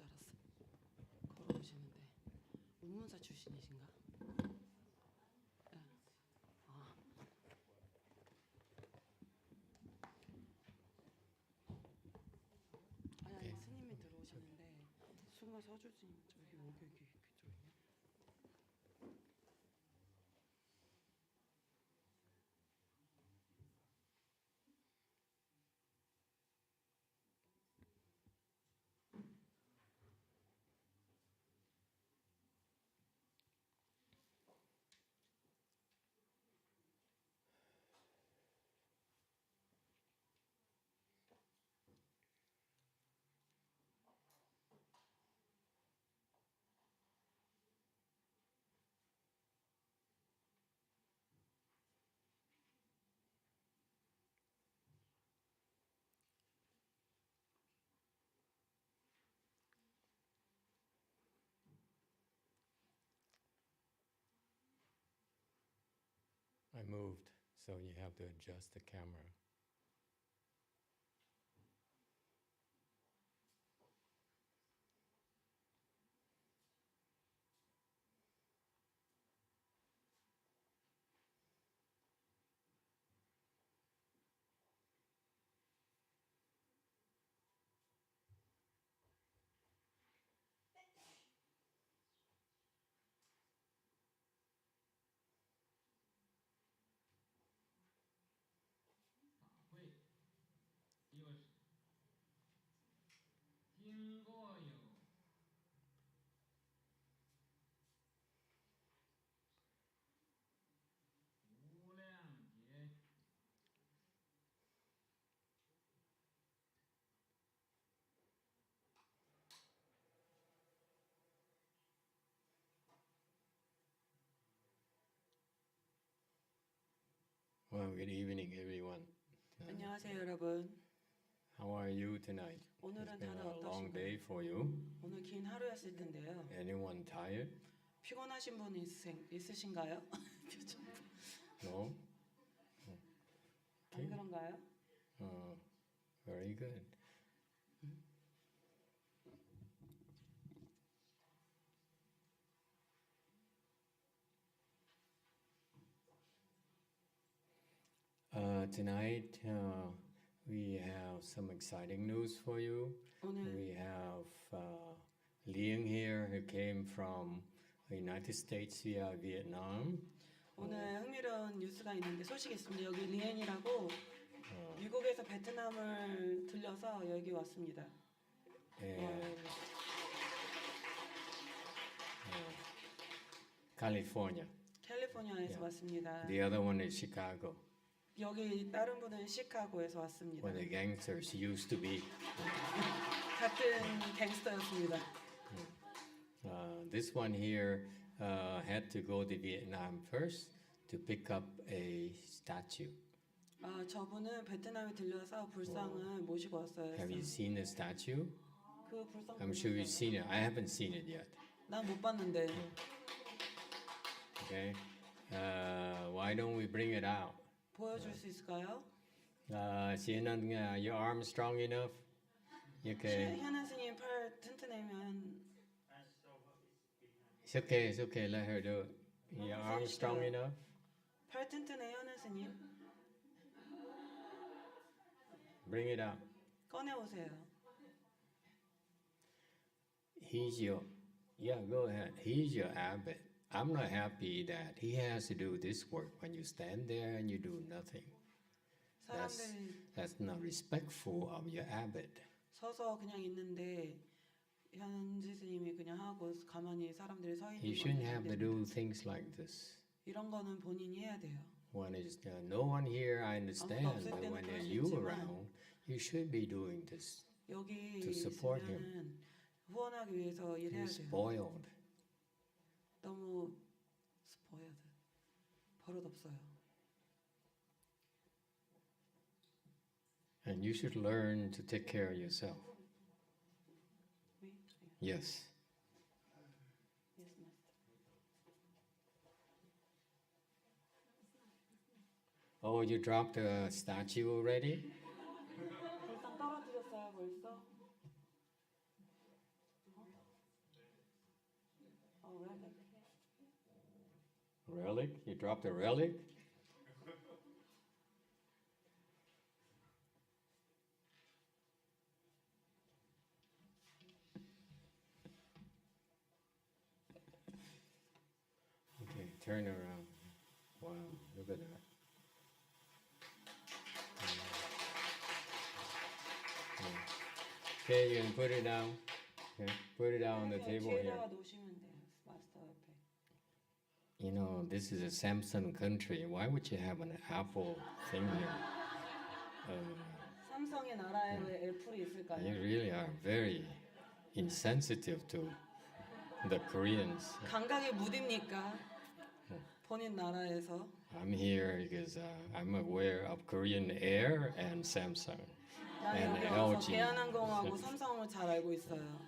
줄 알았어. 걸어오시는데 운문사 출신이신가? 네. 아. 아니 스님이 들어오시는데 순간 서주 스님 저기 여기 그쪽이냐? I moved, so you have to adjust the camera. Well, good evening, everyone. 안녕하세요 여러분. How are you tonight? It's 오늘은 been 다들 a long day 어떠신가요? for you. 오늘 긴 하루였을 텐데요. Anyone tired? 피곤하신 분 있으신가요? No? 안 그런가요? Very good. Tonight we have some exciting news for you. 오늘 We have Liang here who came from the United States via Vietnam. 오늘 흥미로운 뉴스가 있는데 소식이 있습니다. 여기 리엔이라고 미국에서 베트남을 들려서 여기 왔습니다. And California. 캘리포니아에서 왔습니다. The other one is Chicago, 여기 다른 분은 시카고에서 왔습니다. where the gangsters used to be. 같은 갱스터였습니다. This one here had to go to Vietnam first to pick up a statue. 저분은 베트남에 들려서 불상을 모시고 왔어요. Have you seen the statue? 그 불상 I'm sure you've seen it. I haven't seen it yet. 난 못 봤는데. Okay. Why don't we bring it out? 보여줄 수 있을까요? Sienna, your arm strong enough? Okay. 현은 스님 팔 튼튼하면 It's okay. It's okay. Let her do it. Your arm strong enough? 팔 튼튼해 현은 스님. Bring it out. 꺼내 오세요. He's your. Yeah, go ahead. He's your abbot. I'm not happy that he has to do this work when you stand there and you do nothing. 사람들이 That's not respectful of your abbot. 서서 그냥 있는데 현지 스님이 그냥 하고 가만히 사람들이 서 있는 You shouldn't have to do things like this. 이런 거는 본인이 해야 돼요. When it's no one here, I understand, but when there's you around, you should be doing this. 여기 To support 있으면 후원하기 위해서 일해야 You're 돼요. spoiled. 너무 스포일드 버릇 없어요. And you should learn to take care of yourself. Me? Yes. Yes, master. Oh, you dropped the statue already? 불상 떨어뜨렸어요 벌써? Relic? You dropped a relic? Okay, turn around. Wow, look at that. Okay, you can put it down. Okay, put it down on the table here. 뒤에다가 놓으시면 돼요. 마스터 옆에. You know, this is a Samsung country. Why would you have an Apple thing here? 삼성의 나라에 왜 애플이 있을까요? You really are very insensitive to the Koreans. 감각이 무딥니까? 본인 나라에서. I'm here because I'm aware of Korean Air and Samsung 나는 and 여기 와서 LG. 대한항공하고 삼성을 잘 알고 있어요.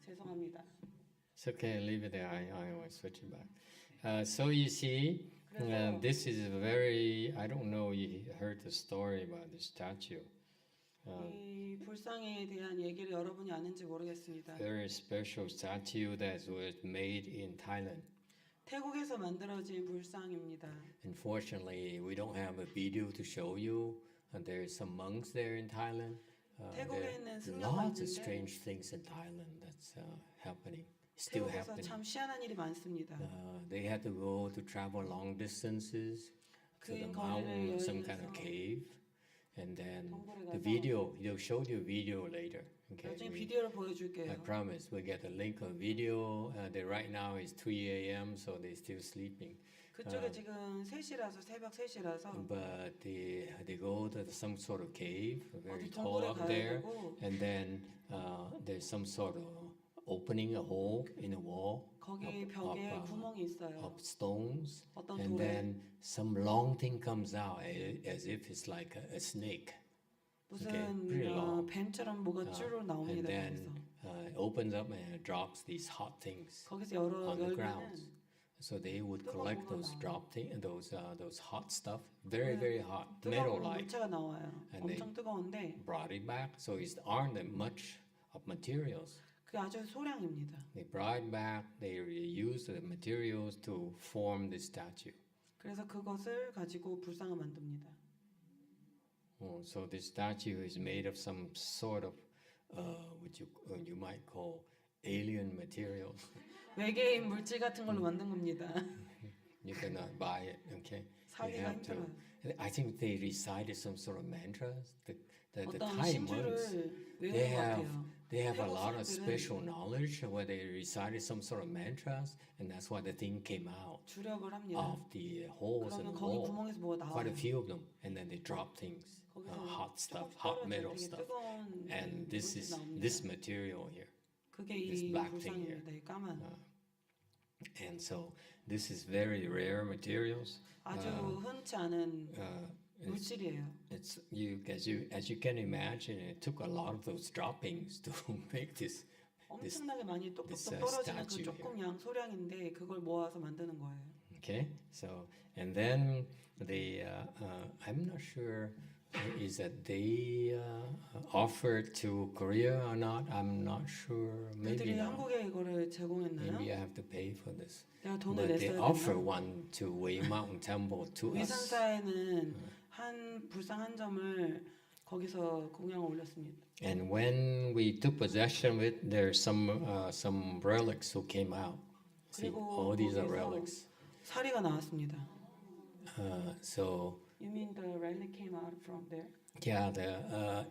죄송합니다. It's okay, leave it there. I will switch it back. So you see, this is very, I don't know, you heard the story about the statue. 이 불상에 대한 얘기를 여러분이 아는지 모르겠습니다. Very special statue that was made in Thailand. 태국에서 만들어진 불상입니다. Unfortunately, we don't have a video to show you. There are some monks there in Thailand. 태국에 있는 There are 승려가 lots of 있는데 strange things in Thailand that's happening, still 태국에서 happening. 참 희한한 일이 많습니다. They had to go to travel long distances to the 긴 거리를 mountain, some kind of 여행해서 cave, and then 동굴에 the 가서 video. They'll show you a video later. Okay, 나중에 we- 비디오를 I 보여줄게요. promise we get a link of video. Right now is 3 a.m., so they're still sleeping. 그쪽에 지금 3시라서 새벽 3시라서 But they go to some sort of cave, very 어디 tall 동굴에 up 가야 there, 되고 and then there's some sort of opening, a hole in the wall 거기 벽에 of 구멍이 있어요. of stones, 어떤 and 돌에 then some long thing comes out as if it's like a snake. 무슨 pretty long. 뱀처럼 뭐가 쭈르르 And 나옵니다. then 거기서 it opens up and it drops these hot things 거기서 열어 on the ground. 열면은 So they would 뜨거운 collect 뭐가 those 나와요. drop thing, those hot stuff, very very hot, metal 뜨거운 like. 물체가 나와요. And they- 엄청 뜨거운데 Brought it back, so it aren't that much of materials. 그게 아주 소량입니다. They brought it back. They reused the materials to form the statue. 그래서 그것을 가지고 불상을 만듭니다. So this statue is made of some sort of what you might call alien materials. 외계인 물질 같은 걸로 만든 겁니다. You cannot buy it. Okay, you 사기가 have to. 힘들어요. I think they recited some sort of mantras. The 어떤 Thai monks. 신주를 They 외우는 것 have 같아요. they have a 태국 lot of 사람들은 special knowledge where they recited some sort of mantras, and that's why the thing came out 주력을 합니다. of the holes in 그러면 the 거기 wall. 구멍에서 뭐가 Quite a 나와요. few of them, and then they drop things, 거기서 hot stuff, 조금 hot 떨어져 metal 되게 stuff, 뜨거운 and this 물질이 is 나옵니다. this material here, 그게 this 이 black thing here. 불상입니다. 이 까만 and so this is very rare materials. 아주 흔치 않은 물질이에요. It's as you can imagine, it took a lot of those droppings to make this. 엄청나게 많이 똑똑똑 this, 떨어지는 그 statue 조금 양 소량인데 그걸 모아서 만드는 거예요. Okay, so and then they, I'm not sure is that they offered to Korea or not. I'm not sure. Maybe 그들이 not. 한국에 이거를 제공했나요? Maybe I have to pay for this. 내가 돈을 But they 냈어야 offer 되나? one to Wei Mountain Temple to us. 위산사에는 한 불상 한 점을 거기서 공양을 올렸습니다. And when we took possession of it, there's some relics who came out. See, 그리고 all these are 거기서 relics. 사리가 나왔습니다. So You mean the relic came out from there? yeah,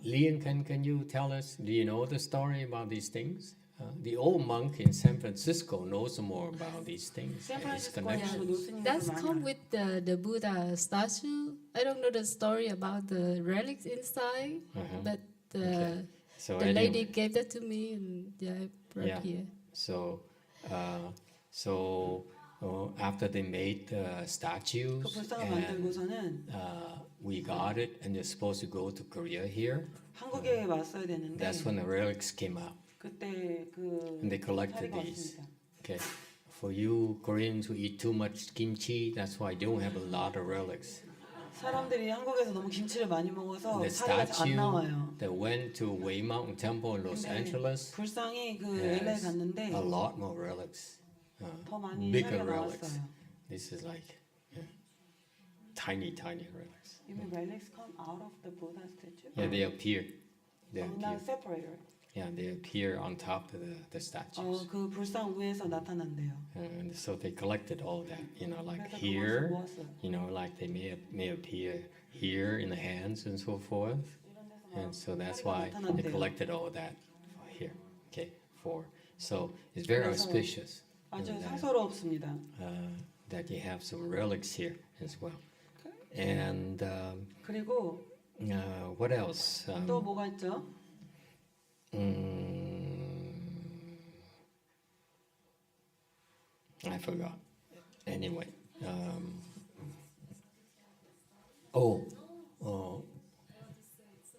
Lian, can you tell us? Do you know the story about these things? The old monk in San Francisco knows more about these things and its 샌프란시스코에 connections. 노스님들 That's 많이 come 알아요. with the Buddha statue. I don't know the story about the relics inside, but Okay. So the anyway, lady gave that to me, and yeah, I brought Yeah. here. so after they made the 그 statues, 불상을 and 만들고서는 we got it, and they're supposed to go to Korea here. 한국에 왔어야 되는데 That's when the relics came out, 그때 그 and they collected 사리가 these. 왔습니다. Okay, for you Koreans who eat too much kimchi, that's why you don't have a lot of relics. 사람들이 한국에서 너무 김치를 많이 먹어서 The 사례가 안 statue 나와요. that went to Wei Mountain Temple in Los 근데 Angeles 불상이 그 LA has 갔는데 a lot more relics, 더 많이 bigger 사례가 relics. 나왔어요. This is like tiny relics. You mean relics come out of the Buddha statue? Yeah, they appear. They Now appear. separated. Yeah, they appear on top of the statues. 그 불상 위에서 나타난대요. And so they collected all that, like 그래서 here, 그것을 모았어요. like they may appear here in the hands and so forth. 이런 데서 And so that's 사례가 why they 나타난대요. collected all that here. Okay, so it's very 그래서 auspicious 아주 상서롭습니다. that you have some relics here as well. And 그리고 what else? 또 뭐가 있죠? I forgot. Anyway,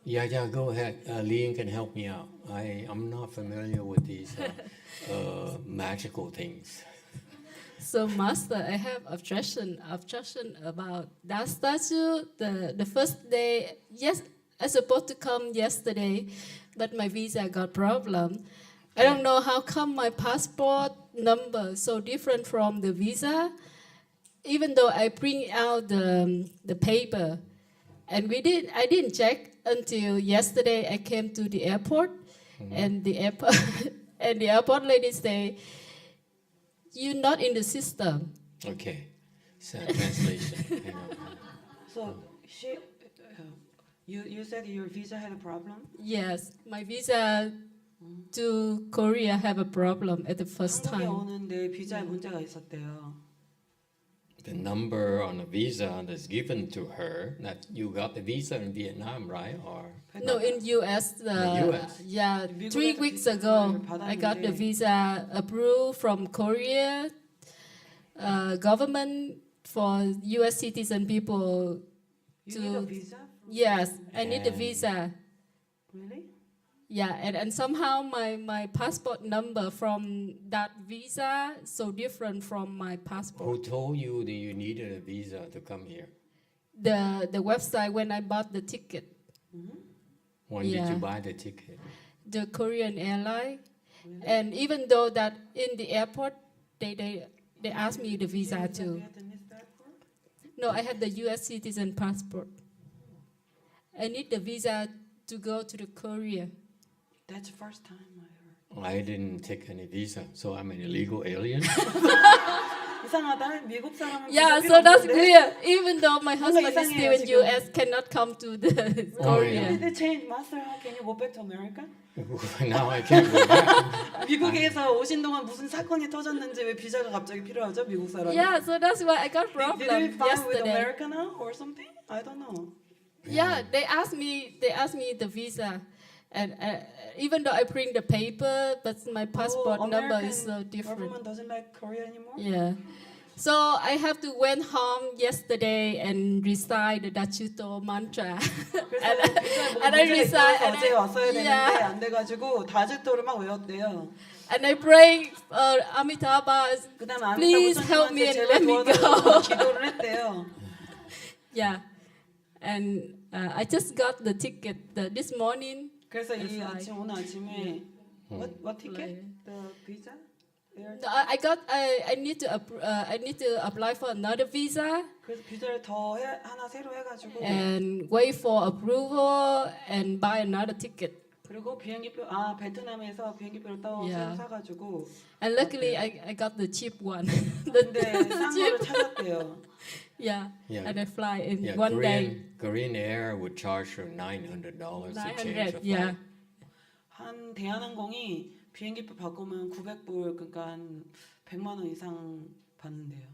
yeah. Go ahead. Lian can help me out. I'm not familiar with these magical things. So, Master, I have objection about that statue. The first day, yes, I supposed to come yesterday, but my visa got problem. I don't know how come my passport number so different from the visa, even though I bring out the paper, and I didn't check until yesterday. I came to the airport, and the airport lady say, "You're not in the system." Okay, so translation. So you said your visa had a problem? Yes, my visa to Korea have a problem at the first 한국에 time. 오는데 비자에 문제가 있었대요. The number on the visa that's given to her, that you got the visa in Vietnam, right? Or No, in US. the US? Yeah, 미국에서 3 weeks ago, 비자를 I got the 받았는데 visa approved from Korea government for US citizen people. You need a visa? Yes, I need the And- visa. Really? Yeah, and somehow my passport number from that visa so different from my who passport. told you that you needed a visa to come here? The website when I bought the ticket, When did Yeah. you buy the ticket? the Korean airline, and even though that in the airport they asked me the visa too. Vietnamese passport? No, I have the U.S. citizen passport. I need the visa to go to the Korea. That's the first time I heard. I didn't take any visa, so I'm an illegal alien. 이상하다. 미국 사람은 Yeah, 비자 so 필요 that's 없는데? clear. Even though my husband is 이상해요, still in 지금. U.S., cannot come to the Oh, Korea. yeah. They changed, Master. How can you go back to America? Now I can't go back. 미국에서 오신 동안 무슨 사건이 터졌는지 왜 비자가 갑자기 필요하죠, 미국 사람? Yeah, so that's why I got Did problem they file with yesterday. America now or something? I don't know. Yeah, they asked me the visa, and even though I bring the paper, but my passport number is so different. Government doesn't like Korea anymore. Yeah. So I have to went home yesterday and recite the Dachuto mantra. 그래서 비자에 뭐 and I 문제가 recite 있어서 어제 왔어야 되는데 yeah, 안 돼가지고 다주토를 막 외웠대요. and I pray Amitabha, 그다음 please help me and let me go. 기도를 했대요. Yeah, and I just got the ticket this morning. 그래서 이 Fly. 아침 오늘 아침에 what ticket? The visa? Air No, I need to apply for another visa 그래서 비자를 더 하나 새로 해가지고 and wait for approval and buy another ticket. 그리고 비행기표 베트남에서 비행기표를 또 Yeah. 새로 사가지고 And luckily I got the cheap one. 근데 싼 거를 찾았대요. Yeah. Yeah. And I fly in Yeah, one day. Korean Air would charge you $900 to change 900. the flight. Yeah. 한 대한항공이 비행기표 바꾸면 900불 그러니까 한 100만 원 이상 받는데요.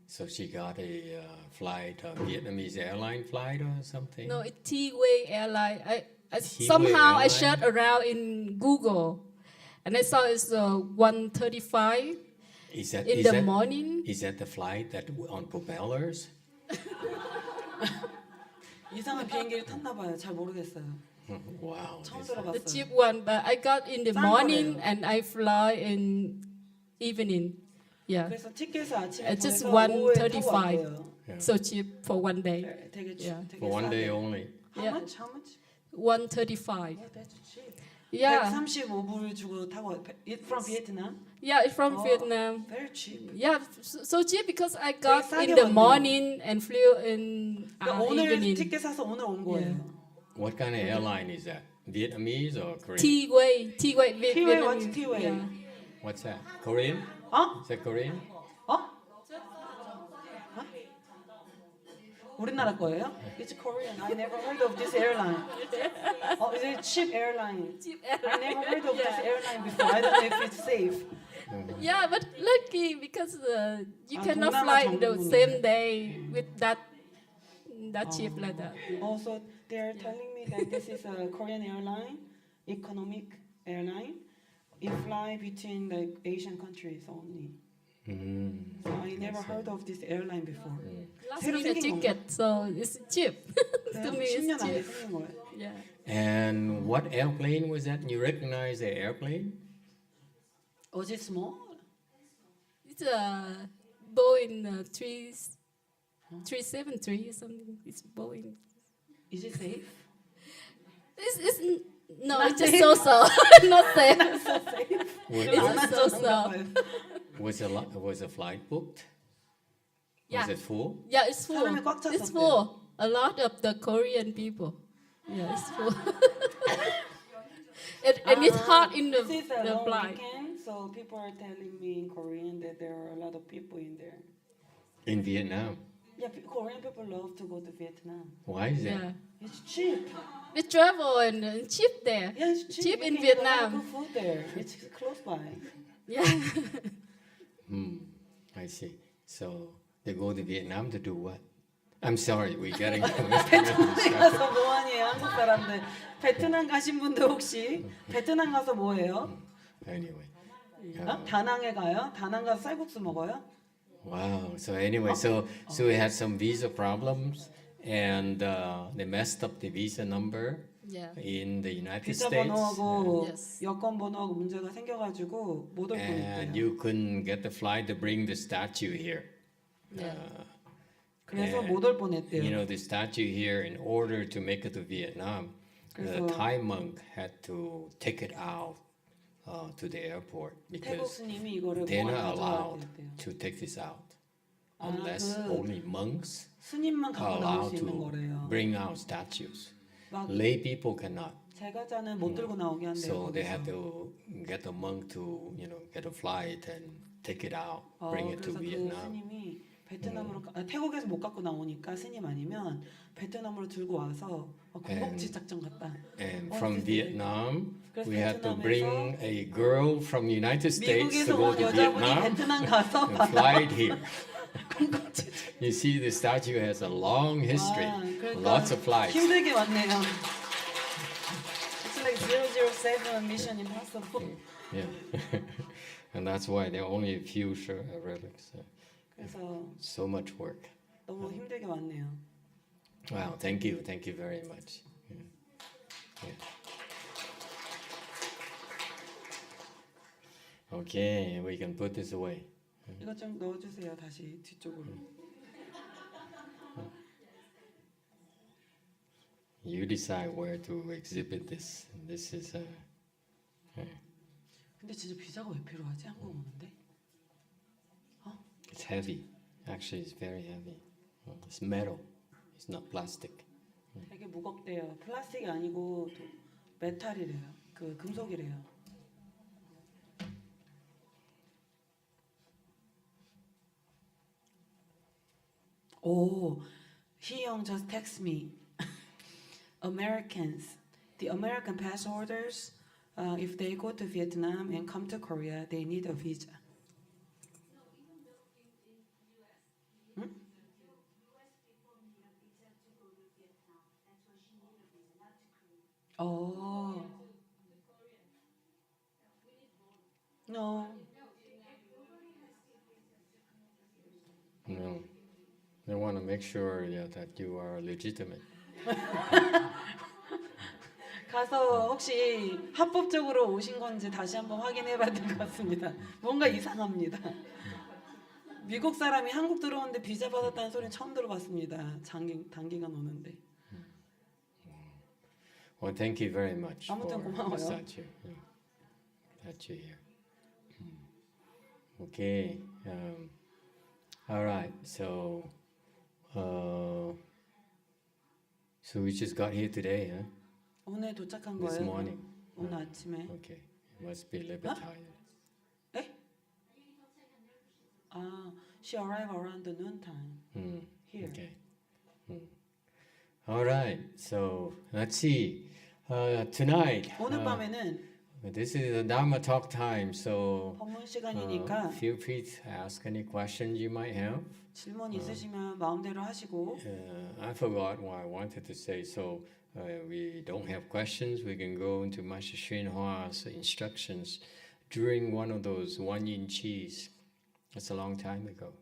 So she got a flight, a Vietnamese airline flight or something? No, it's T-Way airline. I T-Way somehow I airline? searched around in Google, and I saw it's 135 Is that, in is the that, morning. is that the flight that on propellers? 이상한 비행기를 탔나 봐요. 잘 모르겠어요. Wow. 처음 this- The 들어봤어요. cheap one, but I got in the 싼 morning 거래요. and I fly in evening. Yeah. 그래서 티켓을 아침에 It's just 구해서 오후에 타고 135. 왔대요. Yeah. So cheap for one day. 되게 Yeah. 되게 For one day 싸게. only. How Yeah. much? How much? 135. Oh, that's cheap. Yeah. 135불 주고 타고 it from Vietnam. Yeah, it's from Oh. Vietnam. Very cheap. Yeah, so cheap because I got 싸게 in the 왔네요. morning and flew in 그러니까 오늘 evening. 티켓 사서 오늘 온 거예요. What kind of airline is that? Vietnamese or Korean? T-way, T-way, Vietnamese. what's T-way? Yeah. What's that? Korean? 어? Is that Korean? 어? 우리나라 거예요? It's Korean. I never heard of this airline. Oh, is it cheap airline? I never heard of this airline before. I don't know if it's safe. Yeah, but lucky because you cannot 동남아 fly the 정부군요. same day with that cheap like that. Also, they are telling me that this is a Korean airline, economic airline. It fly between the Asian countries only. So I never heard of this airline before. Last 새로 minute 생긴 ticket, so it's cheap. To me, 10년 it's 안에 cheap. 생긴 거예요. Yeah. And what airplane was that? You recognize the airplane? Was it small? It's a Boeing 373 or something. It's Boeing. Is it safe? No, Not it's just safe. so not safe. So safe. Was, It's 안 so 안전한가 봐요. was a flight booked? Yeah. Was it full? Yeah, it's full. 사람이 꽉 찼었대요. It's full. A lot of the Korean people. Yeah, it's full. and it's hot in the, This is a the long flight. weekend, so people are telling me in Korean that there are a lot of people in there. In Vietnam. Yeah, Korean people love to go to Vietnam. Why is that? Yeah. It's cheap. We travel and cheap there. Yeah, it's cheap. Cheap You in can eat a lot of Vietnam. good food there. It's close by. Yeah. I see. So they go to Vietnam to do what? I'm sorry, we're getting 베트남에 가서 뭐하니에요, 한국 사람들? 베트남 가신 분들 혹시 베트남 가서 뭐해요? Anyway. 어? 다낭에 가요? 다낭 가서 쌀국수 먹어요? Wow. So anyway, so we had some visa problems, and they messed up the visa number Yeah. in the United 비자 States, 번호하고 Yes. 여권 번호하고 문제가 생겨가지고 못 올 and 뻔했대요. you couldn't get the flight to bring the statue here. Yeah. 그래서 and, 못 올 뻔했대요. You know, the statue here, in order to make it to Vietnam, the 그래서- Thai monk had to take it out to the airport 태국 because 스님이 이거를 they're 뭐 not 가져와야 allowed 됐대요. to take this out 아, unless 그- only monks 스님만 are 갖고 나올 allowed 수 있는 to 거래요. bring out statues. 막 Lay people cannot. 제가자는 못 들고 나오게 한대요. So they had 거기서. to get the monk to, get a flight and take it out, bring it to 그래서 그 Vietnam. 스님이 베트남으로 태국에서 못 갖고 나오니까 스님 아니면 베트남으로 들고 와서 군복지 작전 같다. And Oh, from this is- Vietnam, 그래서 we had to 베트남에서 bring a girl from the United States to 미국에서 go 온 to 여자분이 Vietnam 베트남 가서 and fly it here. 군복지. You see, the statue has a long history, 와, 그러니까 lots of flights. 힘들게 왔네요. It's like 007 Mission Impossible. Yeah, and that's why there are only a few relics. 그래서 So much work. 너무 힘들게 왔네요. Wow, thank you very much. Yeah. Okay, we can put this away. 이것 좀 넣어주세요. 다시 뒤쪽으로. You decide where to exhibit this. This is 근데 진짜 비자가 왜 필요하지? 한국 오는데? it's heavy. Actually, it's very heavy. It's metal. It's not plastic. 되게 무겁대요. 플라스틱이 아니고 메탈이래요. 그 금속이래요. 오, 희영 just text me. Americans, the American pass holders, if they go to Vietnam and come to Korea, they need a visa. Oh. No. No, they want to make sure that you are legitimate. 가서 혹시 합법적으로 오신 건지 다시 한번 확인해 봐야 될 것 같습니다. 뭔가 이상합니다. 미국 사람이 한국 들어오는데 비자 받았다는 소리는 처음 들어봤습니다. 단기간 오는데. Well, thank you very much 아무튼 for 고마워요. that you here. Okay. All right. So we just got here today, huh? 오늘 도착한 This 거예요. morning. 오늘 아침에. Okay. You must be a little bit tired. She arrived around the noon time here. Okay. All right. So let's see. Tonight. 오늘 밤에는 This is a Dharma talk time, so 법문 시간이니까 feel free to ask any questions you might have. 질문 있으시면 마음대로 하시고. I forgot what I wanted to say, so we don't have questions. We can go into Master CheongJu's instructions during one of those Guan Yin Qis. That's a long time ago.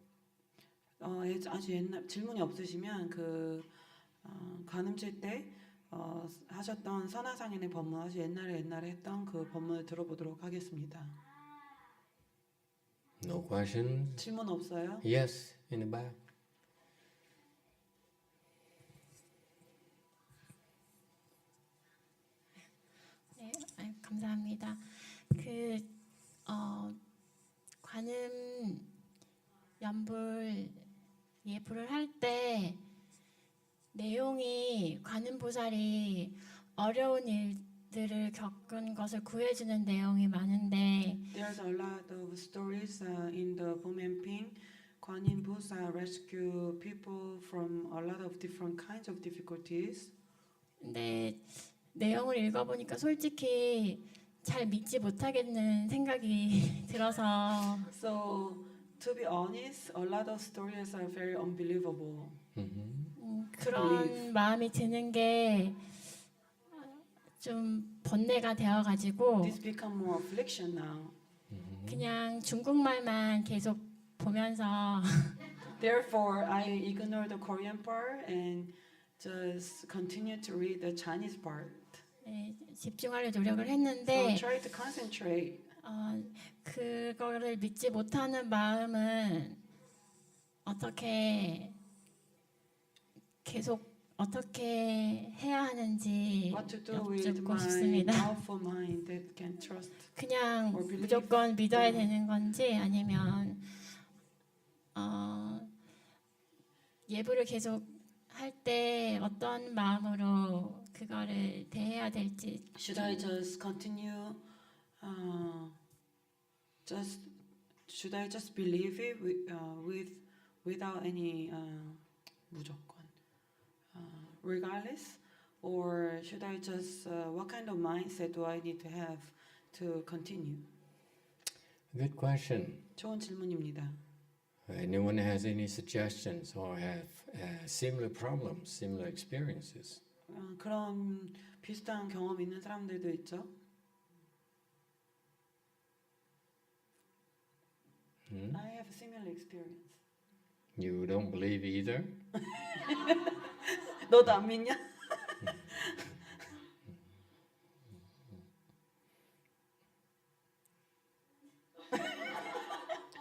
아주 옛날 질문이 없으시면 그 간음죄 때 하셨던 선화상인의 법문 아주 옛날에 했던 그 법문을 들어보도록 하겠습니다. No questions? 질문 없어요? Yes, in the back. 네, 감사합니다. 관음 연불 예불을 할 때 내용이 관음 보살이 어려운 일들을 겪은 것을 구해주는 내용이 많은데 There's a lot of stories in the Bumenping. Guan Yin Buddha rescue people from a lot of different kinds of difficulties. 근데 내용을 읽어보니까 솔직히 잘 믿지 못하겠는 생각이 들어서 So to be honest, a lot of stories are very unbelievable. 그런 마음이 드는 게 좀 번뇌가 되어가지고 This become more affliction now. 그냥 중국말만 계속 보면서 Therefore, I ignore the Korean part and just continue to read the Chinese part. 네, 집중하려 노력을 So 했는데 try to concentrate. 그거를 믿지 못하는 마음은 어떻게 해야 하는지 What to do with 여쭙고 my 싶습니다. powerful mind that can trust. 그냥 or believe. 무조건 믿어야 되는 건지 아니면 예불을 계속 할 때 어떤 마음으로 그거를 대해야 될지 Should I just continue? Should I just believe it without any 무조건, regardless, or should I just what kind of mindset do I need to have to continue? Good question. 좋은 질문입니다. Anyone has any suggestions or have similar problems, similar experiences? 그런 비슷한 경험 있는 사람들도 있죠. I have a similar experience. You don't believe either? 너도 안 믿냐?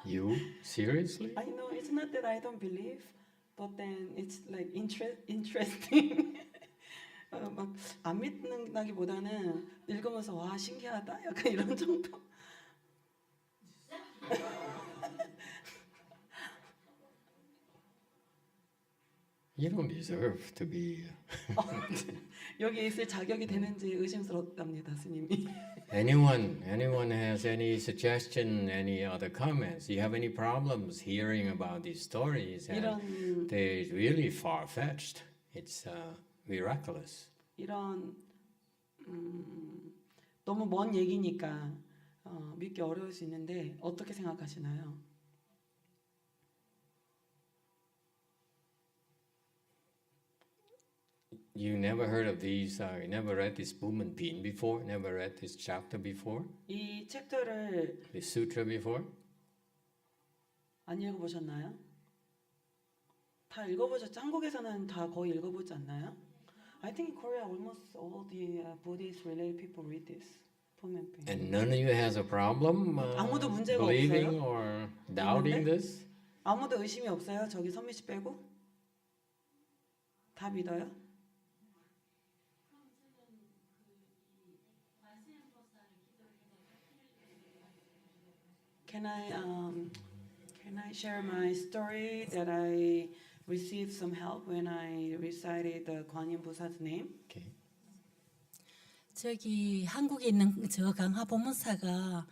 You? Seriously? I know it's not that I don't believe, but then it's like interesting. 막 안 믿는다기보다는 읽으면서 와 신기하다 약간 이런 정도. You don't deserve to be. 여기 있을 자격이 되는지 의심스럽답니다, 스님이. Anyone has any suggestion, any other comments? You have any problems hearing about these stories? And 이런 they're really far-fetched. It's miraculous. 이런 너무 먼 얘기니까 믿기 어려울 수 있는데 어떻게 생각하시나요? You never heard of these? You never read this Bumen Pin before? Never read this chapter before? 이 챕터를 This sutra before? 안 읽어보셨나요? 다 읽어보셨죠? 한국에서는 다 거의 읽어보지 않나요? I think in Korea almost all the Buddhist-related people read this. And none of you has a problem 아무도 문제가 believing 없어요? or doubting 있는데? this? 아무도 의심이 없어요? 저기 선미 씨 빼고? 다 믿어요? Can I share my story that I received some help when I recited the Guan Yin菩薩's name? Okay. 저기 한국에 있는 저 강화 보문사가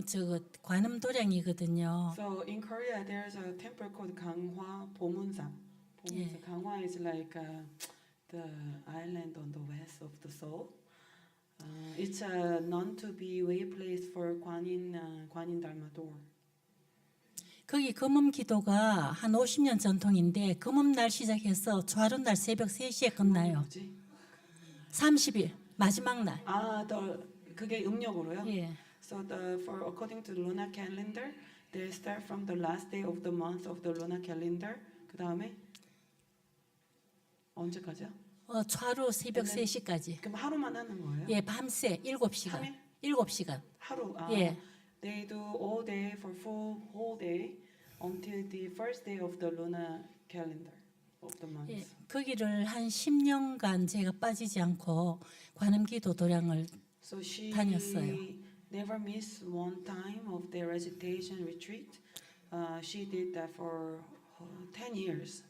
저거 관음도량이거든요. So in Korea, there's a temple called Ganghwa Bomunsa. Yeah. Ganghwa is like the island on the west of the Seoul. It's known to be way place for Guan Yin Dharma door. 거기 금음 기도가 한 50년 전통인데 금음날 시작해서 좌론날 새벽 3시에 끝나요. 뭐지? 30일 마지막 날. 그게 음력으로요? 예. So according to the lunar calendar, they start from the last day of the month of the lunar calendar. 그 다음에 언제까지요? 좌로 새벽 근데- 3시까지. 그럼 하루만 하는 거예요? 예, 밤새 7시간. 3일? 7시간. 하루. 예. They do all day for whole day until the first day of the lunar calendar of the month. 예. 거기를 한 10년간 제가 빠지지 않고 관음기도 도량을 So she 다녔어요. never missed one time of the recitation retreat. She did that for 10 years.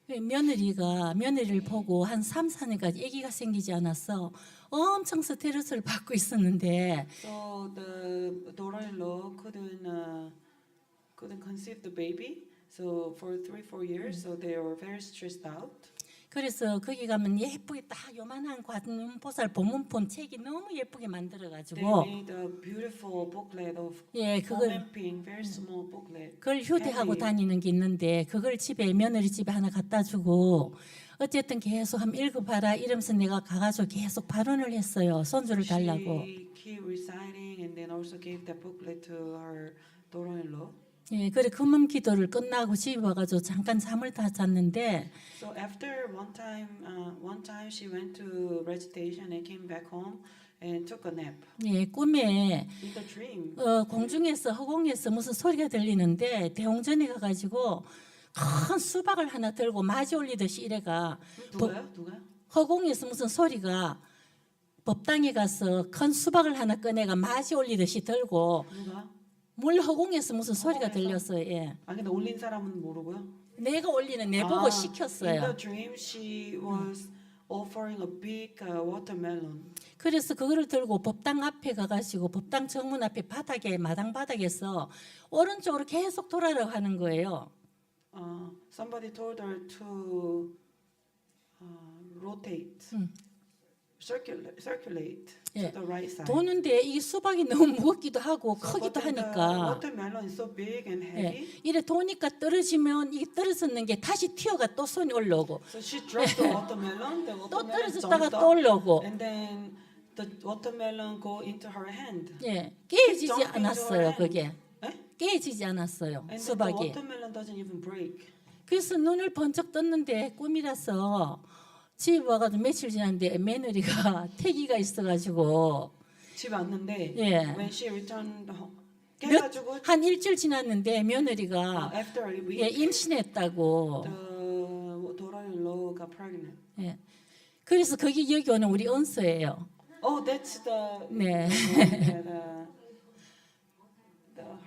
며느리를 보고 한 3, 4년까지 아기가 생기지 않았어. 엄청 스트레스를 받고 있었는데 So the daughter-in-law couldn't conceive the baby. So for 3-4 years, so they were very stressed out. 그래서 거기 가면 예쁘게 딱 요만한 관음보살 보문폰 책이 너무 예쁘게 They 만들어가지고 made a beautiful booklet of 예 그걸 mapping, very small booklet. 그걸 휴대하고 heavy. 다니는 게 있는데 그걸 집에 며느리 집에 하나 갖다 주고 어쨌든 계속 한번 읽어봐라 이러면서 내가 가가지고 계속 발언을 했어요. 손주를 달라고. She keep reciting and then also gave that booklet to her daughter-in-law. 예, 그래 금음 기도를 끝나고 집에 와가지고 잠깐 잠을 다 잤는데 So after one time she went to recitation and came back home and took a nap. 예, 꿈에 In the dream, 공중에서 허공에서 무슨 소리가 들리는데 대웅전에 가가지고 큰 수박을 하나 들고 마지 올리듯이 이래가 누가요? 허공에서 무슨 소리가 법당에 가서 큰 수박을 하나 꺼내가 마지 올리듯이 들고 누가? 물 허공에서 무슨 소리가 허공에서? 들렸어요. 예. 근데 올린 사람은 모르고요. 내가 올리는 내 보고 In the 시켰어요. dream, she was offering a big watermelon. 그래서 그거를 들고 법당 앞에 가가지고 법당 정문 앞에 바닥에 마당 바닥에서 오른쪽으로 계속 돌아라고 하는 거예요. Somebody told her to rotate, circulate 예. to the right side. 도는데 이 수박이 너무 무겁기도 하고 So, 크기도 but then the 하니까 watermelon is so big and 예. heavy. 이래 도니까 떨어지면 이게 떨어졌는 게 다시 튀어가 또 손이 올라오고 So she dropped the watermelon. The 또 watermelon 떨어졌다가 jumped 또 up, 올라오고 and then the watermelon go into her hand. 예. 깨지지 jumping 않았어요. to her 그게 예? 깨지지 않았어요. And then the 수박이. watermelon doesn't even break. 그래서 눈을 번쩍 떴는데 꿈이라서 집에 와가지고 며칠 지났는데 며느리가 태기가 있어가지고 집에 왔는데 예. when she returned home, 깨가지고 한 일주일 지났는데 며느리가 after a week, 예, 임신했다고. the daughter-in-law got pregnant. 예. 그래서 거기 여기 오는 우리 은서예요. Oh, that's the 네.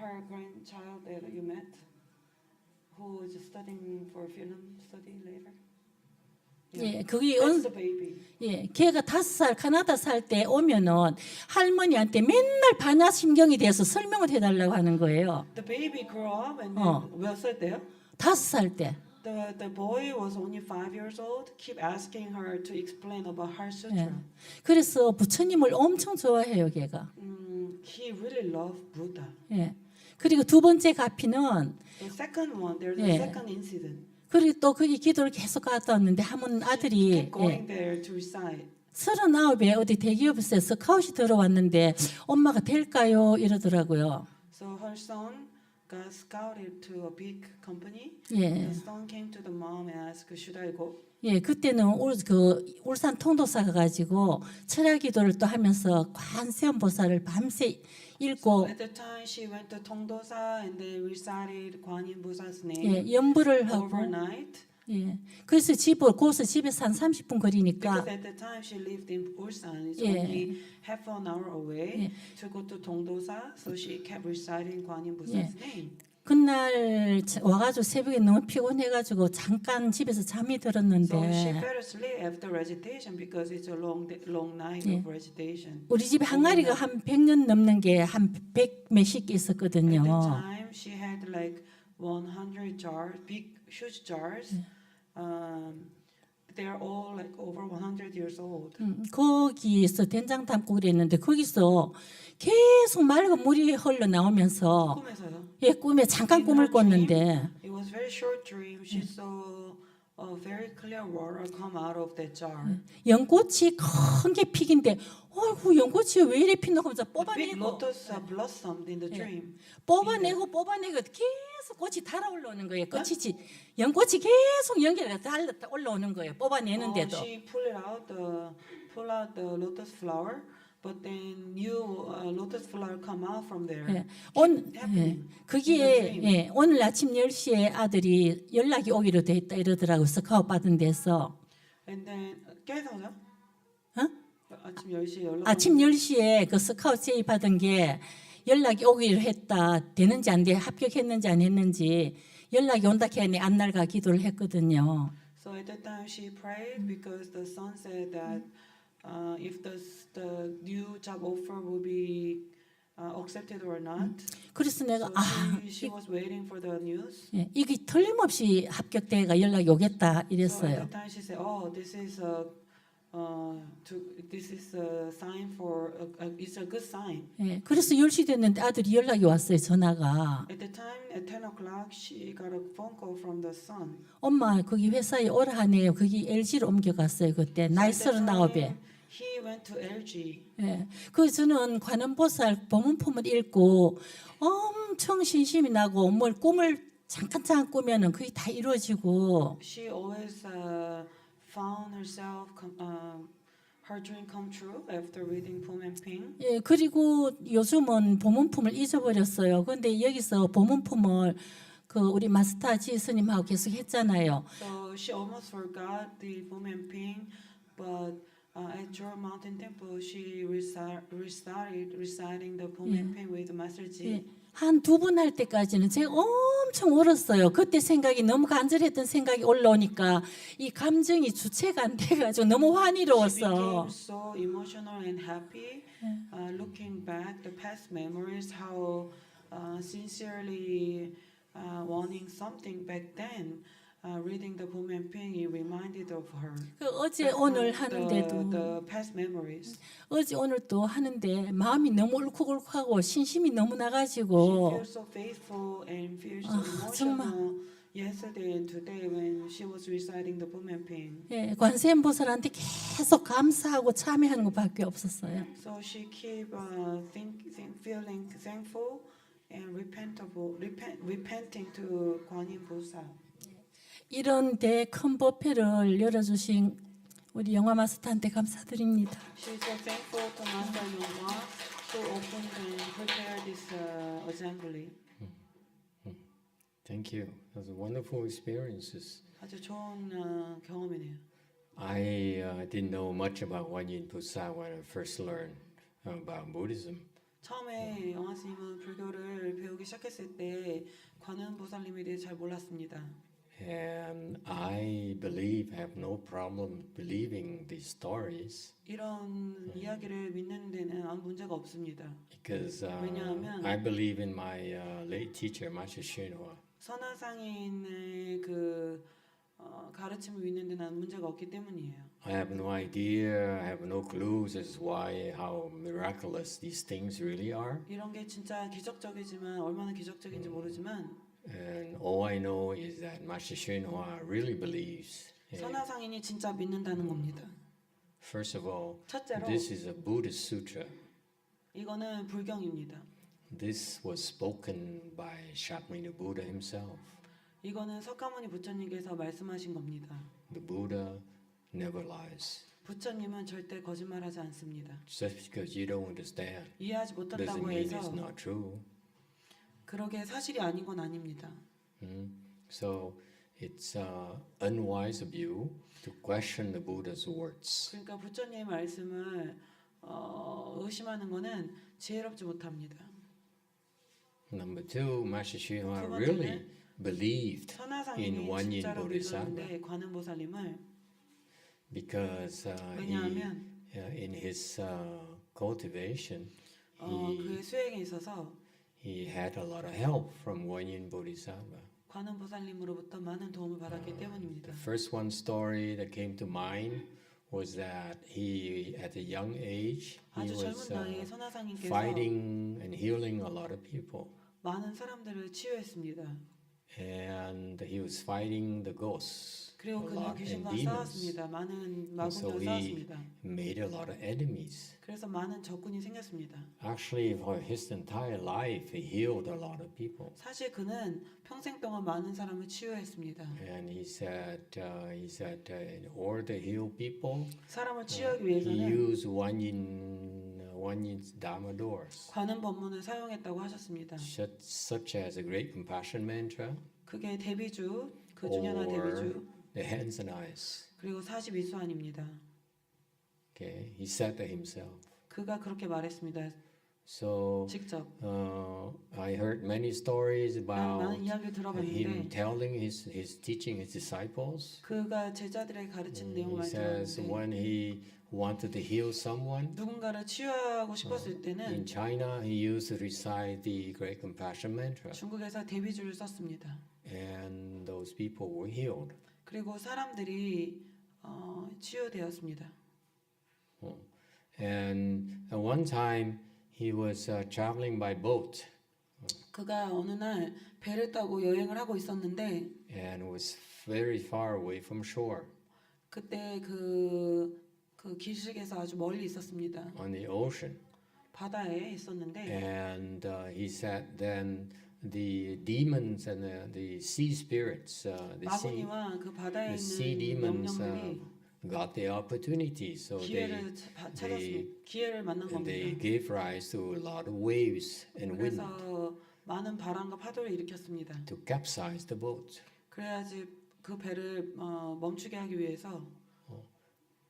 her grandchild that you met, who is studying for film study later. 예, 그게 That's the baby. 예, 걔가 5살 캐나다 살 때 오면은 할머니한테 맨날 반야심경에 대해서 설명을 해달라고 하는 거예요. The baby grew up and then 몇 살 때요? 5살 때. The boy was only 5 years old. Keep asking her to explain about Heart 예. Sutra. 그래서 부처님을 엄청 좋아해요, 걔가. He really loved Buddha. 예. 그리고 두 번째 가피는 The second one, there's a 예. second incident. 그리고 또 거기 기도를 계속 갔다 왔는데 한번 아들이 Kept going 예, there to recite. 39에 어디 대기업에서 스카웃이 들어왔는데 엄마가 될까요? 이러더라고요. So her son got scouted to a big company. 예. The son came to the mom and asked, "Should I go?" 예, 그때는 울산 통도사 가가지고 철야 기도를 또 하면서 관세음보살을 밤새 읽고 At the time, she went to Tongdosa and they recited Guan Yin Busa's 예, name 연부를 하고 overnight. 예, 그래서 거기서 집에서 한 30분 거리니까 Because at the time she lived in Ulsan, it's Yeah. only half an hour away Yeah. to go to Tongdosa. So she kept reciting Guan Yin Busa's name. 그날 와가지고 새벽에 너무 피곤해가지고 잠깐 집에서 잠이 So she 들었는데 fell asleep after recitation because it's a long night Yeah. of recitation. 우리 집에 항아리가 한 100년 넘는 게 한 100 몇십 개 At 있었거든요. the time, she had like 100 jars, big, huge jars. They're all like over 100 years old. 거기서 된장 담고 그랬는데 거기서 계속 맑은 물이 흘러 나오면서 꿈에서요. 예, 꿈에 잠깐 꿈을 꿨는데 It was very short dream. She saw a very clear water come out of that jar. 연꽃이 큰 게 픽인데 어이구 연꽃이 왜 이래 핀다고 하면서 A big 뽑아내고 lotus blossomed in the dream. 뽑아내고 계속 꽃이 달아올라오는 거예요. 꽃이 연꽃이 계속 연결해서 올라오는 거예요. 뽑아내는데도. She pull out the lotus flower, but then new lotus flower come out from there. 예, happening 그게 예, 오늘 아침 10시에 아들이 연락이 오기로 돼 있다 이러더라고요. 스카웃 받은 데서. And then 깨서요? 어? 아침 10시에 연락. 아침 10시에 그 스카웃 제의 받은 게 연락이 오기로 했다. 되는지 안 돼. 합격했는지 안 했는지 연락이 온다 했더니 안날가 기도를 했거든요. So at that time she prayed because the son said that if the new job offer will be accepted or not. 그래서 내가 So she was waiting for the news. 예, 이게 틀림없이 합격돼가 연락이 오겠다 So at 이랬어요. that time she said, "Oh, this is a sign for it's a good sign." 예, 그래서 10시 됐는데 아들이 연락이 왔어요. 전화가. At the time at 10 o'clock, she got a phone call from the son. 엄마 거기 회사에 오라 하네요. 거기 LG로 옮겨갔어요. 그때 나이 At that 39에. time, he went to LG. 예, 그 저는 관음보살 법문품을 읽고 엄청 신심이 나고 뭘 꿈을 잠깐 꾸면은 그게 다 이루어지고 She always found herself her dream come true after reading Pum and Ping. 예, 그리고 요즘은 법문품을 잊어버렸어요. 근데 여기서 법문품을 그 우리 마스터 지 스님하고 계속 했잖아요. So she almost forgot the Pum and Ping, but at Jewel Mountain Temple, she restarted reciting the Pum and Ping with Master Ji. 예, 한 두 번 할 때까지는 제가 엄청 울었어요. 그때 생각이 너무 간절했던 생각이 올라오니까 이 감정이 주체가 안 돼가지고 너무 She 환희로웠어. became so emotional and happy, looking back the past memories, how sincerely wanting something back then. Reading the Pum and Ping, it reminded of her. 그 어제 오늘 The 하는데도 past memories. 어제 오늘 또 하는데 마음이 너무 울컥울컥하고 신심이 너무 She 나가지고 feels so faithful and feels so 정말. emotional yesterday and today when she was reciting the Pum and Ping. 예, 관세음보살한테 계속 감사하고 참여하는 것밖에 없었어요. So she keep feeling thankful and repenting to Guan Yin Busa. 이런 큰 법회를 열어주신 우리 영화 마스터한테 감사드립니다. She's so thankful to Master YongHua who opened and prepared this assembly. Thank you. Those are wonderful experiences. 아주 좋은 경험이네요. I didn't know much about Guan Yin Pusa when I first learned about Buddhism. 처음에 영화 스님은 불교를 배우기 시작했을 때 관음 보살님에 대해 잘 몰랐습니다. And I have no problem believing these stories 이런 이야기를 믿는 데는 아무 문제가 없습니다. because 왜냐하면 I believe in my late teacher, Master CheongJu. 선화상인의 그 가르침을 믿는 데는 아무 문제가 없기 때문이에요. I have no idea, I have no clues as why, how miraculous these things really are. 이런 게 진짜 기적적이지만 얼마나 기적적인지 모르지만 And all I know is that Master CheongJu really believes. 선화상인이 진짜 믿는다는 겁니다. First of all, 첫째로 this is a Buddhist sutra. 이거는 불경입니다. this was spoken by Shakyamuni Buddha himself. 이거는 석가모니 부처님께서 말씀하신 겁니다. The Buddha never lies. 부처님은 절대 거짓말하지 않습니다. Just because you don't understand 이해하지 doesn't 못한다고 mean it's 해서 not true. 그러게 사실이 아닌 건 아닙니다. So it's unwise of you to question the Buddha's words. 그러니까 부처님의 말씀을 의심하는 거는 지혜롭지 못합니다. Number two, Master Xinhua 두 번째는 really believed in 선하상님이 Guan Yin 진짜로 Bodhisattva 믿었는데 관음보살님을 because 왜냐하면 in his cultivation 그의 수행에 있어서 he had a lot of help from Guan Yin Bodhisattva. 관음보살님으로부터 많은 도움을 받았기 때문입니다. The first one story that came to mind was that he, at a young age, he 아주 was 젊은 나이에 선하상님께서 fighting and healing a lot of people, 많은 사람들을 치유했습니다. and he was fighting the ghosts a 그리고 그는 lot and 귀신과 demons. 싸웠습니다. 많은 And so 마군과 he 싸웠습니다. made a lot of enemies. 그래서 많은 적군이 생겼습니다. Actually, for his entire life, he healed a lot of people. 사실 그는 평생 동안 많은 사람을 치유했습니다. And he said, in order to heal people, 사람을 치유하기 he 위해서는 used Guan Yin's Dharma doors, 관음 법문을 사용했다고 하셨습니다. such as the Great Compassion Mantra 그게 대비주, 그 중에 하나 or 대비주, the hands and eyes. 그리고 42수안입니다. Okay, he said that himself. 그가 그렇게 말했습니다. So 직접. I heard many stories about 많은 이야기를 him 들어봤는데 telling his teaching his disciples. 그가 제자들에게 가르친 내용을 He says 말씀하는데 when he wanted to heal someone 누군가를 치유하고 싶었을 in 때는 China, he used to recite the Great Compassion Mantra, 중국에서 대비주를 썼습니다. and those people were healed. 그리고 사람들이 치유되었습니다. And at one time, he was traveling by boat 그가 어느 날 배를 타고 여행을 하고 있었는데 and was very far away from shore 그때 그 기슭에서 아주 멀리 있었습니다. on the ocean. 바다에 있었는데 And he said then the demons and the sea spirits, 마구니와 그 바다에 the sea 있는 demons 영령들이 got the opportunity, so 기회를 찾았습니다. 기회를 만난 they 겁니다. gave rise to a lot of waves and wind 그래서 많은 바람과 파도를 일으켰습니다. to capsize the boat. 그래야지 그 배를 멈추게 하기 위해서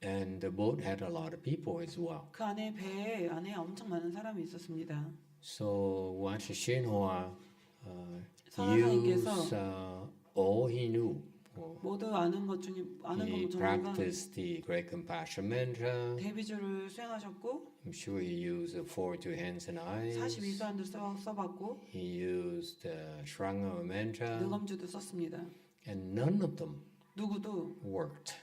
And the boat had a lot of people as well. 그 안에 배에 안에 엄청 많은 사람이 있었습니다. So Master Xinhua 선하상님께서 used all he knew. 모두 아는 것 중에 아는 He 것 정도가 practiced the Great Compassion Mantra. 대비주를 수행하셨고 I'm sure he used the 42 hands and eyes. 42수안도 써봤고 He used the Shranga Mantra. 능엄주도 썼습니다. And none of them 누구도 worked.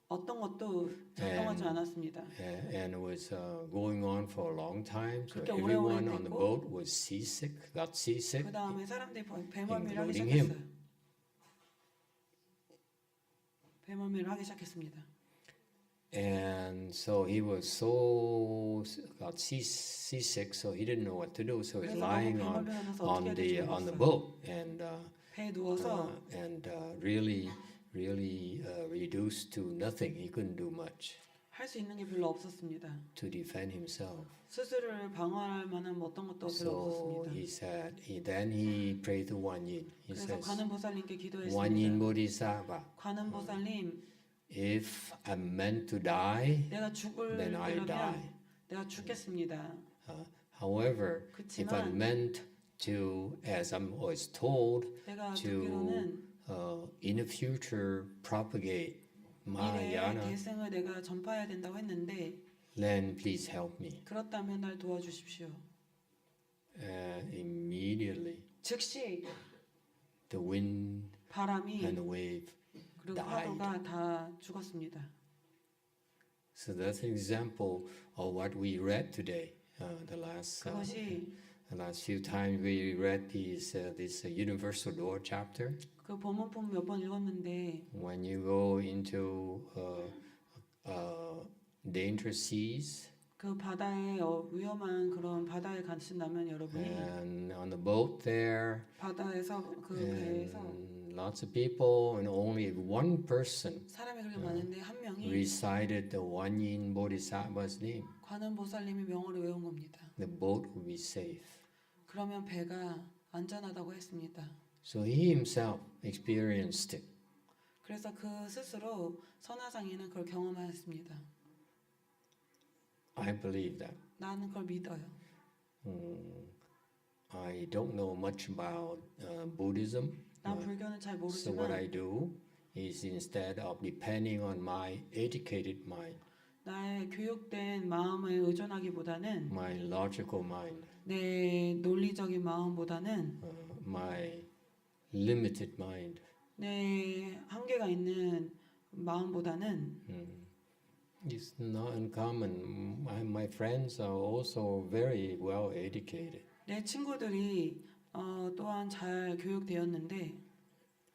어떤 것도 작동하지 않았습니다. And it was going on for a long time. So 그렇게 everyone 오래오래 on the 됐고, boat was seasick, got seasick. 그 다음에 사람들이 배멀미를 하기 including 시작했어요. him. 배멀미를 하기 시작했습니다. And so he was got seasick, so he didn't know what to do. So he's 그래서 lying 너무 on 배멀미가 나서 어떻게 해야 될지 on the 몰랐어요. boat and 배에 누워서 really reduced to nothing. He couldn't do much 할 수 있는 게 별로 없었습니다. to defend himself. 스스로를 방어할 만한 어떤 것도 별로 So 없었습니다. he said, then he prayed to Guan Yin. He 그래서 says, 관음보살님께 Guan Yin 기도했습니다. Bodhisattva, 관음보살님, if I'm meant to die, 내가 죽을 then I die. 때라면 내가 죽겠습니다. However, if I'm 그치만 meant to, as I was told, 내가 to 듣기로는 in the future propagate 미래의 Mahayana, 대승을 내가 전파해야 된다고 했는데 then please help me. 그렇다면 날 도와주십시오. Immediately, 즉시 the wind 바람이 and the wave 그리고 died. 파도가 다 죽었습니다. So that's an example of what we read today. The last few times we read this Universal Door chapter. 그 본문품 몇 번 읽었는데 When you go into dangerous seas, 그 그 바다에 위험한 그런 바다에 가신다면 여러분이 and on the boat there, 바다에서 그 배에서 and lots of people, and only one person 사람이 그렇게 많은데 한 명이 recited the Guan Yin Bodhisattva's name, 관음보살님의 명호를 외운 겁니다. the boat would be safe. 그러면 배가 안전하다고 했습니다. So he himself experienced it. 그래서 그 스스로 선화상에는 그걸 경험하였습니다. I believe that. 나는 그걸 믿어요. I don't know much about Buddhism. 난 불교는 잘 So what I 모르지만 do is instead of depending on my educated mind, 나의 교육된 마음에 의존하기보다는 my logical mind, 내 논리적인 마음보다는 my limited mind, 내 한계가 있는 마음보다는 it's not uncommon. My friends are also very well educated, 내 친구들이 또한 잘 교육되었는데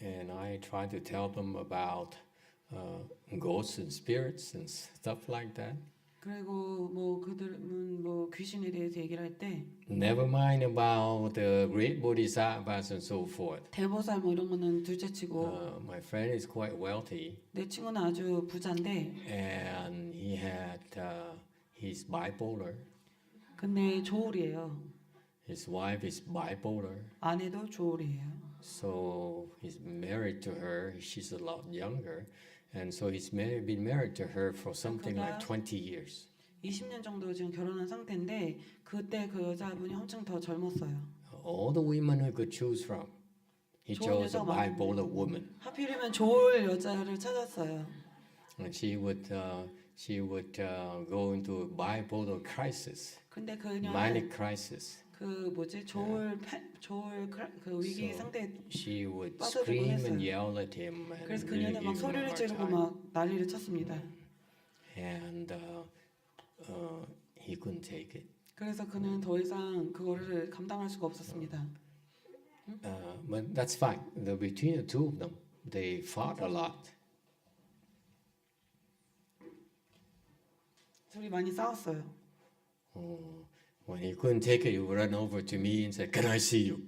and I try to tell them about ghosts and spirits and stuff like that. 그리고 뭐 그들은 뭐 귀신에 대해서 얘기를 할 때 Never mind about the great bodhisattvas and so forth. 대보살 뭐 이런 거는 둘째치고 My friend is quite wealthy, 내 친구는 아주 부자인데 and he had he's bipolar. 근데 조울이에요. His wife is bipolar, 아내도 조울이에요. so he's married to her. She's a lot younger, and so he's been married to her for something like 20 years. 20년 정도 지금 결혼한 상태인데 그때 그 여자분이 엄청 더 젊었어요. All the women he could choose from, he 좋은 chose a 여자가 많은데. bipolar woman, 하필이면 좋을 여자를 찾았어요. and she would go into a bipolar crisis, 근데 그녀는 manic crisis. 그 뭐지 조울 그 위기 So 상태 she would 빠져들곤 scream 했어요. and yell at him and 그래서 really 그녀는 막 give him a 소리를 hard 지르고 time. 막 난리를 쳤습니다. And he couldn't take it. 그래서 그는 더 이상 그거를 감당할 수가 없었습니다. But that's fine. Between the two of them, they fought a lot. 둘이 많이 싸웠어요. When he couldn't take it, he would run over to me and say, "Can I see you?"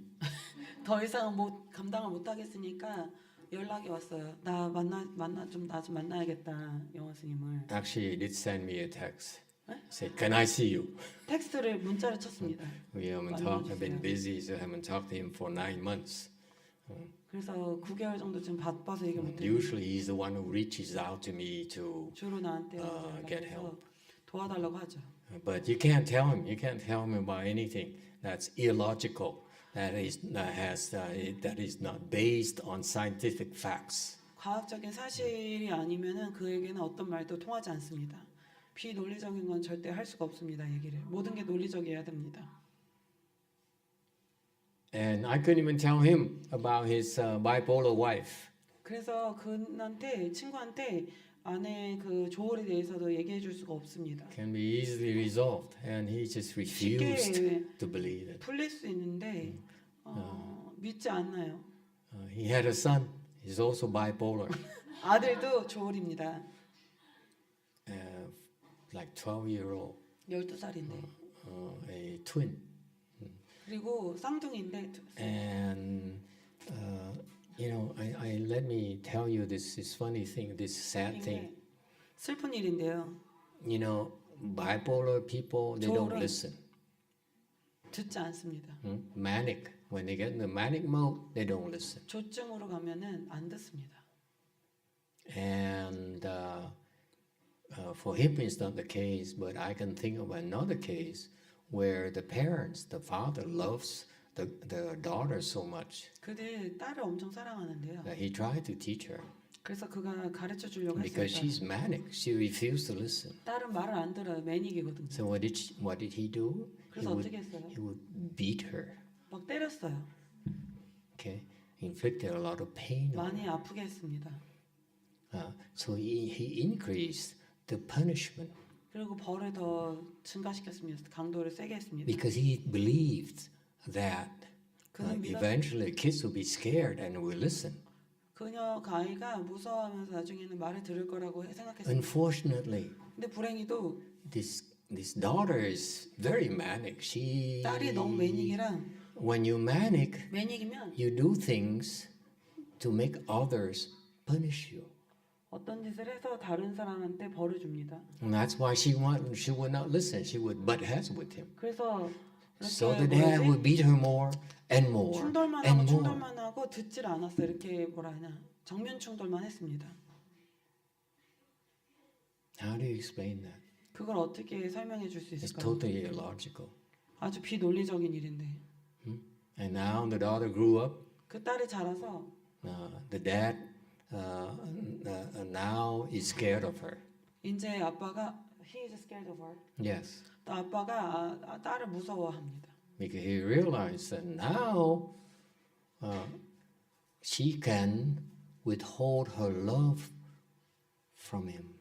더 이상 감당을 못 하겠으니까 연락이 왔어요. 나 좀 만나야겠다 영화 스님을. Actually, he did send me a text. Say, "Can I see you?" 텍스트를 문자를 쳤습니다. We haven't talked. I've been busy, so I haven't talked to him for 9 months. 그래서 9개월 정도 지금 바빠서 얘기 못 해요. Usually, he's the one who reaches out to me to. 주로 나한테 get 연락해서 help. 도와달라고 하죠. But you can't tell him. You can't tell him about anything that's illogical. That is not based on scientific facts. 과학적인 사실이 아니면은 그에게는 어떤 말도 통하지 않습니다. 비논리적인 건 절대 할 수가 없습니다. 얘기를 모든 게 논리적이어야 됩니다. And I couldn't even tell him about his bipolar wife. 그래서 친구한테 아내 그 조울에 대해서도 얘기해 줄 수가 없습니다. Can be easily resolved, and he just refused to believe it. 풀릴 수 있는데 믿지 않나요? He had a son. He's also bipolar, 아들도 조울입니다. like 12-year-old, 12살인데 a twin. 그리고 쌍둥이인데 And let me tell you this funny thing, this sad thing. 슬픈 일인데요. Bipolar people, they don't 조울은 listen. 듣지 않습니다. Manic, when they get in the manic mode, they don't listen. 조증으로 가면은 안 듣습니다. And for him, it's not the case, but I can think of another case where the father loves the daughter so much 그들 딸을 엄청 사랑하는데요. that he tried to teach her. 그래서 그가 가르쳐 주려고 Because 했어요. she's manic, she refused to listen. 딸은 말을 안 들어요. 매닉이거든요. So what did he do? 그래서 어떻게 했어요? He would beat her. 막 때렸어요. Okay, inflicted a lot of pain on her. 많이 아프게 했습니다. So he increased the punishment 그리고 벌을 더 증가시켰습니다. 강도를 세게 했습니다. because he believed that 그는 믿었 eventually the kids will be scared and will listen. 그 아이가 무서워하면서 나중에는 말을 들을 거라고 생각했습니다. Unfortunately, 근데 불행히도 this this daughter is very manic. 딸이 너무 매닉이라 When you manic, 매닉이면 you do things to make others punish you. 어떤 짓을 해서 다른 사람한테 벌을 줍니다. And that's why she would not listen. She would butt heads with him. 그래서 So the 이렇게 dad 뭐라지? would beat her more and more 충돌만 하고 and more. 충돌만 하고 듣질 않았어요. 이렇게 뭐라 하냐 정면 충돌만 했습니다. How do you explain that? 그걸 어떻게 설명해 줄 수 It's 있을까요? totally illogical. 아주 비논리적인 일인데 And now the daughter grew up. 그 딸이 자라서 The dad now is scared of her. 이제 아빠가 he is scared of her. Yes, 또 아빠가 딸을 무서워합니다. because he realized that now she can withhold her love from him.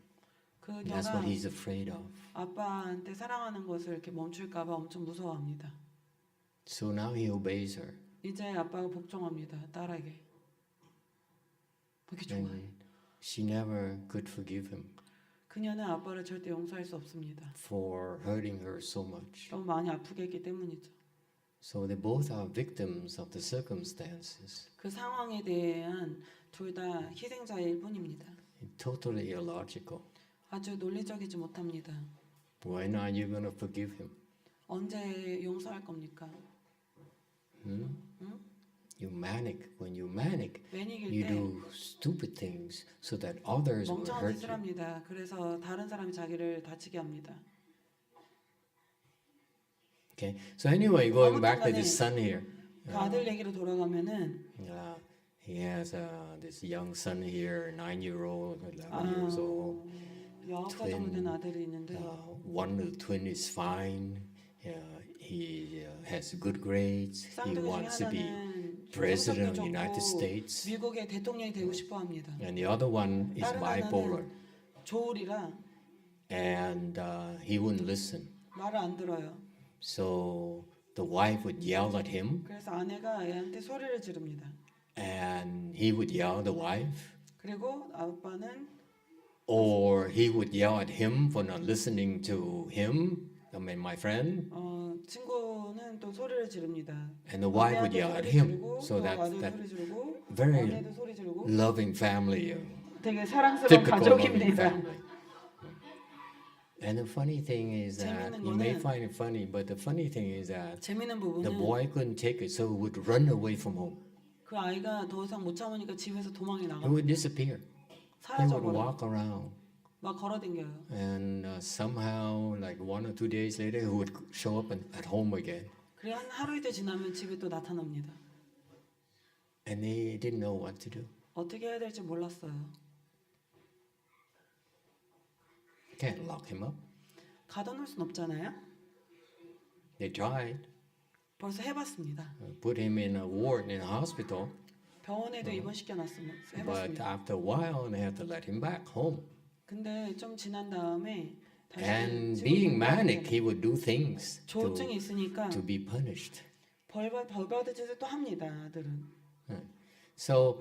That's what 그녀가 he's afraid of. 아빠한테 사랑하는 것을 이렇게 멈출까봐 엄청 무서워합니다. So now he obeys her. 이제 아빠가 복종합니다. 딸에게. 그렇게 좋아해. And she never could forgive him 그녀는 아빠를 절대 용서할 수 없습니다. for hurting her so much. 너무 많이 아프게 했기 때문이죠. So they both are victims of the circumstances. 그 상황에 대한 둘 다 희생자일 뿐입니다. Totally illogical. 아주 논리적이지 못합니다. When are you going to forgive him? 언제 용서할 겁니까? You manic. When you manic, 매닉일 you 때 do stupid things so that others will 멍청한 hurt 짓을 you. 합니다. 그래서 다른 사람이 자기를 다치게 합니다. Okay. So anyway, going back to this son here, 그 아들 얘기로 돌아가면은 he has this young son here, 9-year-old, 11 years old. 9살 정도 된 아들이 있는데 One of the twin is fine. He has good grades. He 쌍둥이 wants 중에 to be 하나는 president of 성격도 the United 좋고 States, 미국의 대통령이 되고 싶어합니다. and the other one is 다른 bipolar, 하나는 조울이라 and he wouldn't listen. 말을 안 들어요. So the wife would yell at him, 그래서 아내가 애한테 소리를 지릅니다. and he would yell at the wife, 그리고 아빠는 or he would yell at him for not listening to him. I mean, my friend, 친구는 또 소리를 지릅니다. and the wife would 아내한테 yell at 소리 him. 지르고, So 또 that 아내도 소리 지르고 very 아내도 소리 지르고 loving family, 되게 사랑스러운 typical loving 가족입니다. family. And the funny thing is that 재밌는 you may 거는- find it funny, but the funny thing is that 재밌는 the 부분은 boy couldn't take it, so he would run away from home. 그 아이가 더 이상 못 참으니까 집에서 도망이 He 나가 would disappear. He would 사라져버려. walk around, 막 걸어댕겨요. and somehow, like 1 or 2 days later, he would show up at home again, 그래 한 하루 이틀 지나면 집에 또 나타납니다. and they didn't know what to do. 어떻게 해야 될지 몰랐어요. Can't lock him up. 가둬놓을 순 없잖아요. They tried, 벌써 해봤습니다. put him in a ward in a hospital, 병원에도 입원시켜놨습니다. but 해봤습니다. after a while, they had to let him back home. 근데 좀 지난 다음에 다시 And 집으로 being 돌아가게 manic, 돼요. he would do things 조증이 있으니까 to be punished. 벌 받을 짓을 또 합니다. 아들은. So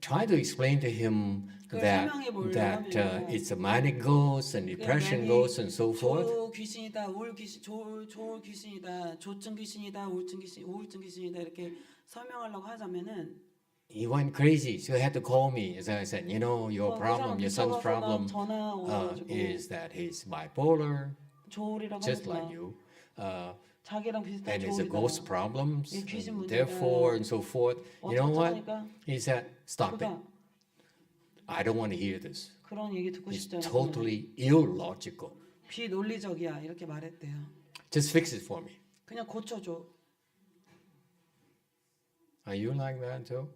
try to explain to him 그걸 that 설명해 보려고 하면 it's a manic ghost and depression ghost and so forth. 조 귀신이다, 우울 귀신, 조울 귀신이다, 조증 귀신이다, 우울증 귀신이다 이렇게 설명하려고 하자면은 He went crazy, so he had to call me. As I said, your 그 problem, your son's 미쳐가서 막 problem 전화 오가지고 is that he's bipolar, 조울이라고 just 하니까 like you, 자기랑 비슷한 and it's a 조울이다. ghost problems, 이 귀신 문제다. therefore and so forth. You know what? 어쩌니까 He said, stop it. 그가 I don't want to hear this. 그런 얘기 듣고 It's 싶지 않아. totally illogical. 비논리적이야 이렇게 말했대요. Just fix it for me. 그냥 고쳐줘. Are you like that too?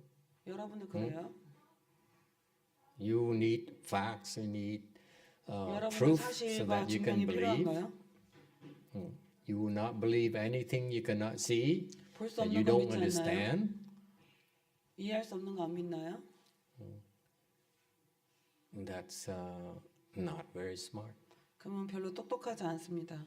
여러분도 그래요? You need facts, you need 여러분은 proof so 사실과 that you can 증명이 believe. 필요한가요? You will not believe anything you cannot see, 볼 수 that you 없는 거 don't 믿지 않나요? understand. 이해할 수 없는 거 안 믿나요? That's not very smart. 그러면 별로 똑똑하지 않습니다.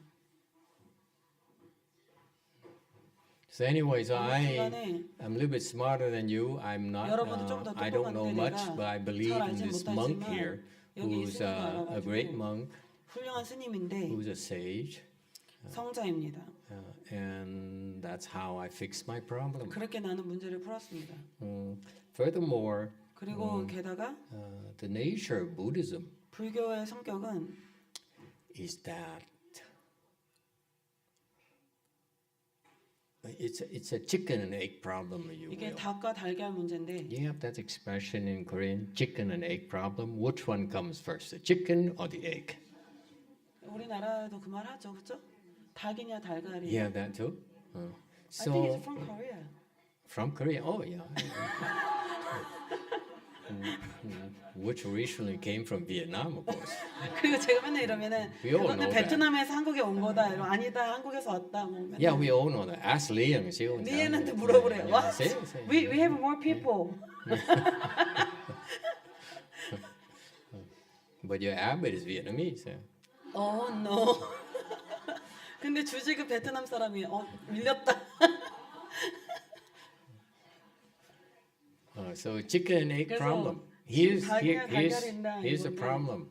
So anyway, so 아무튼간에 I'm a little bit smarter than you. I'm not. 여러분은 좀더 I don't know 똑똑한데 much, 내가 but I believe 잘 in 알진 this monk 못하지만 here, 여기 who's 있는 거 a great 알아가지고 monk, 훌륭한 스님인데 who's a sage, 성자입니다. and that's how I fixed my problem. 그렇게 나는 문제를 풀었습니다. Furthermore, 그리고 게다가 the nature of Buddhism 불교의 성격은 is that it's a chicken and egg problem, if you 이게 will. 닭과 달걀 문제인데 You have that expression in Korean, chicken and egg problem. Which one comes first, the chicken or the egg? 우리나라도 그 말 하죠, 그렇죠? 닭이냐 달걀이냐. You have that too? I think So it's from Korea. from Korea, oh yeah. Which originally came from Vietnam, of course. 그리고 제가 맨날 이러면은 We all 그거는 know that. 베트남에서 한국에 온 거다. 이러면 아니다, 한국에서 왔다. 뭐 맨날. Yeah, we all know that. Ask Liang. 리엔한테 물어보래요. What? Say. We have more people. But your abbot is Vietnamese. Yeah. Oh no. 근데 주직은 베트남 사람이 밀렸다. So chicken and egg 그래서 problem. Here's 달걀인다, the 이건데. problem.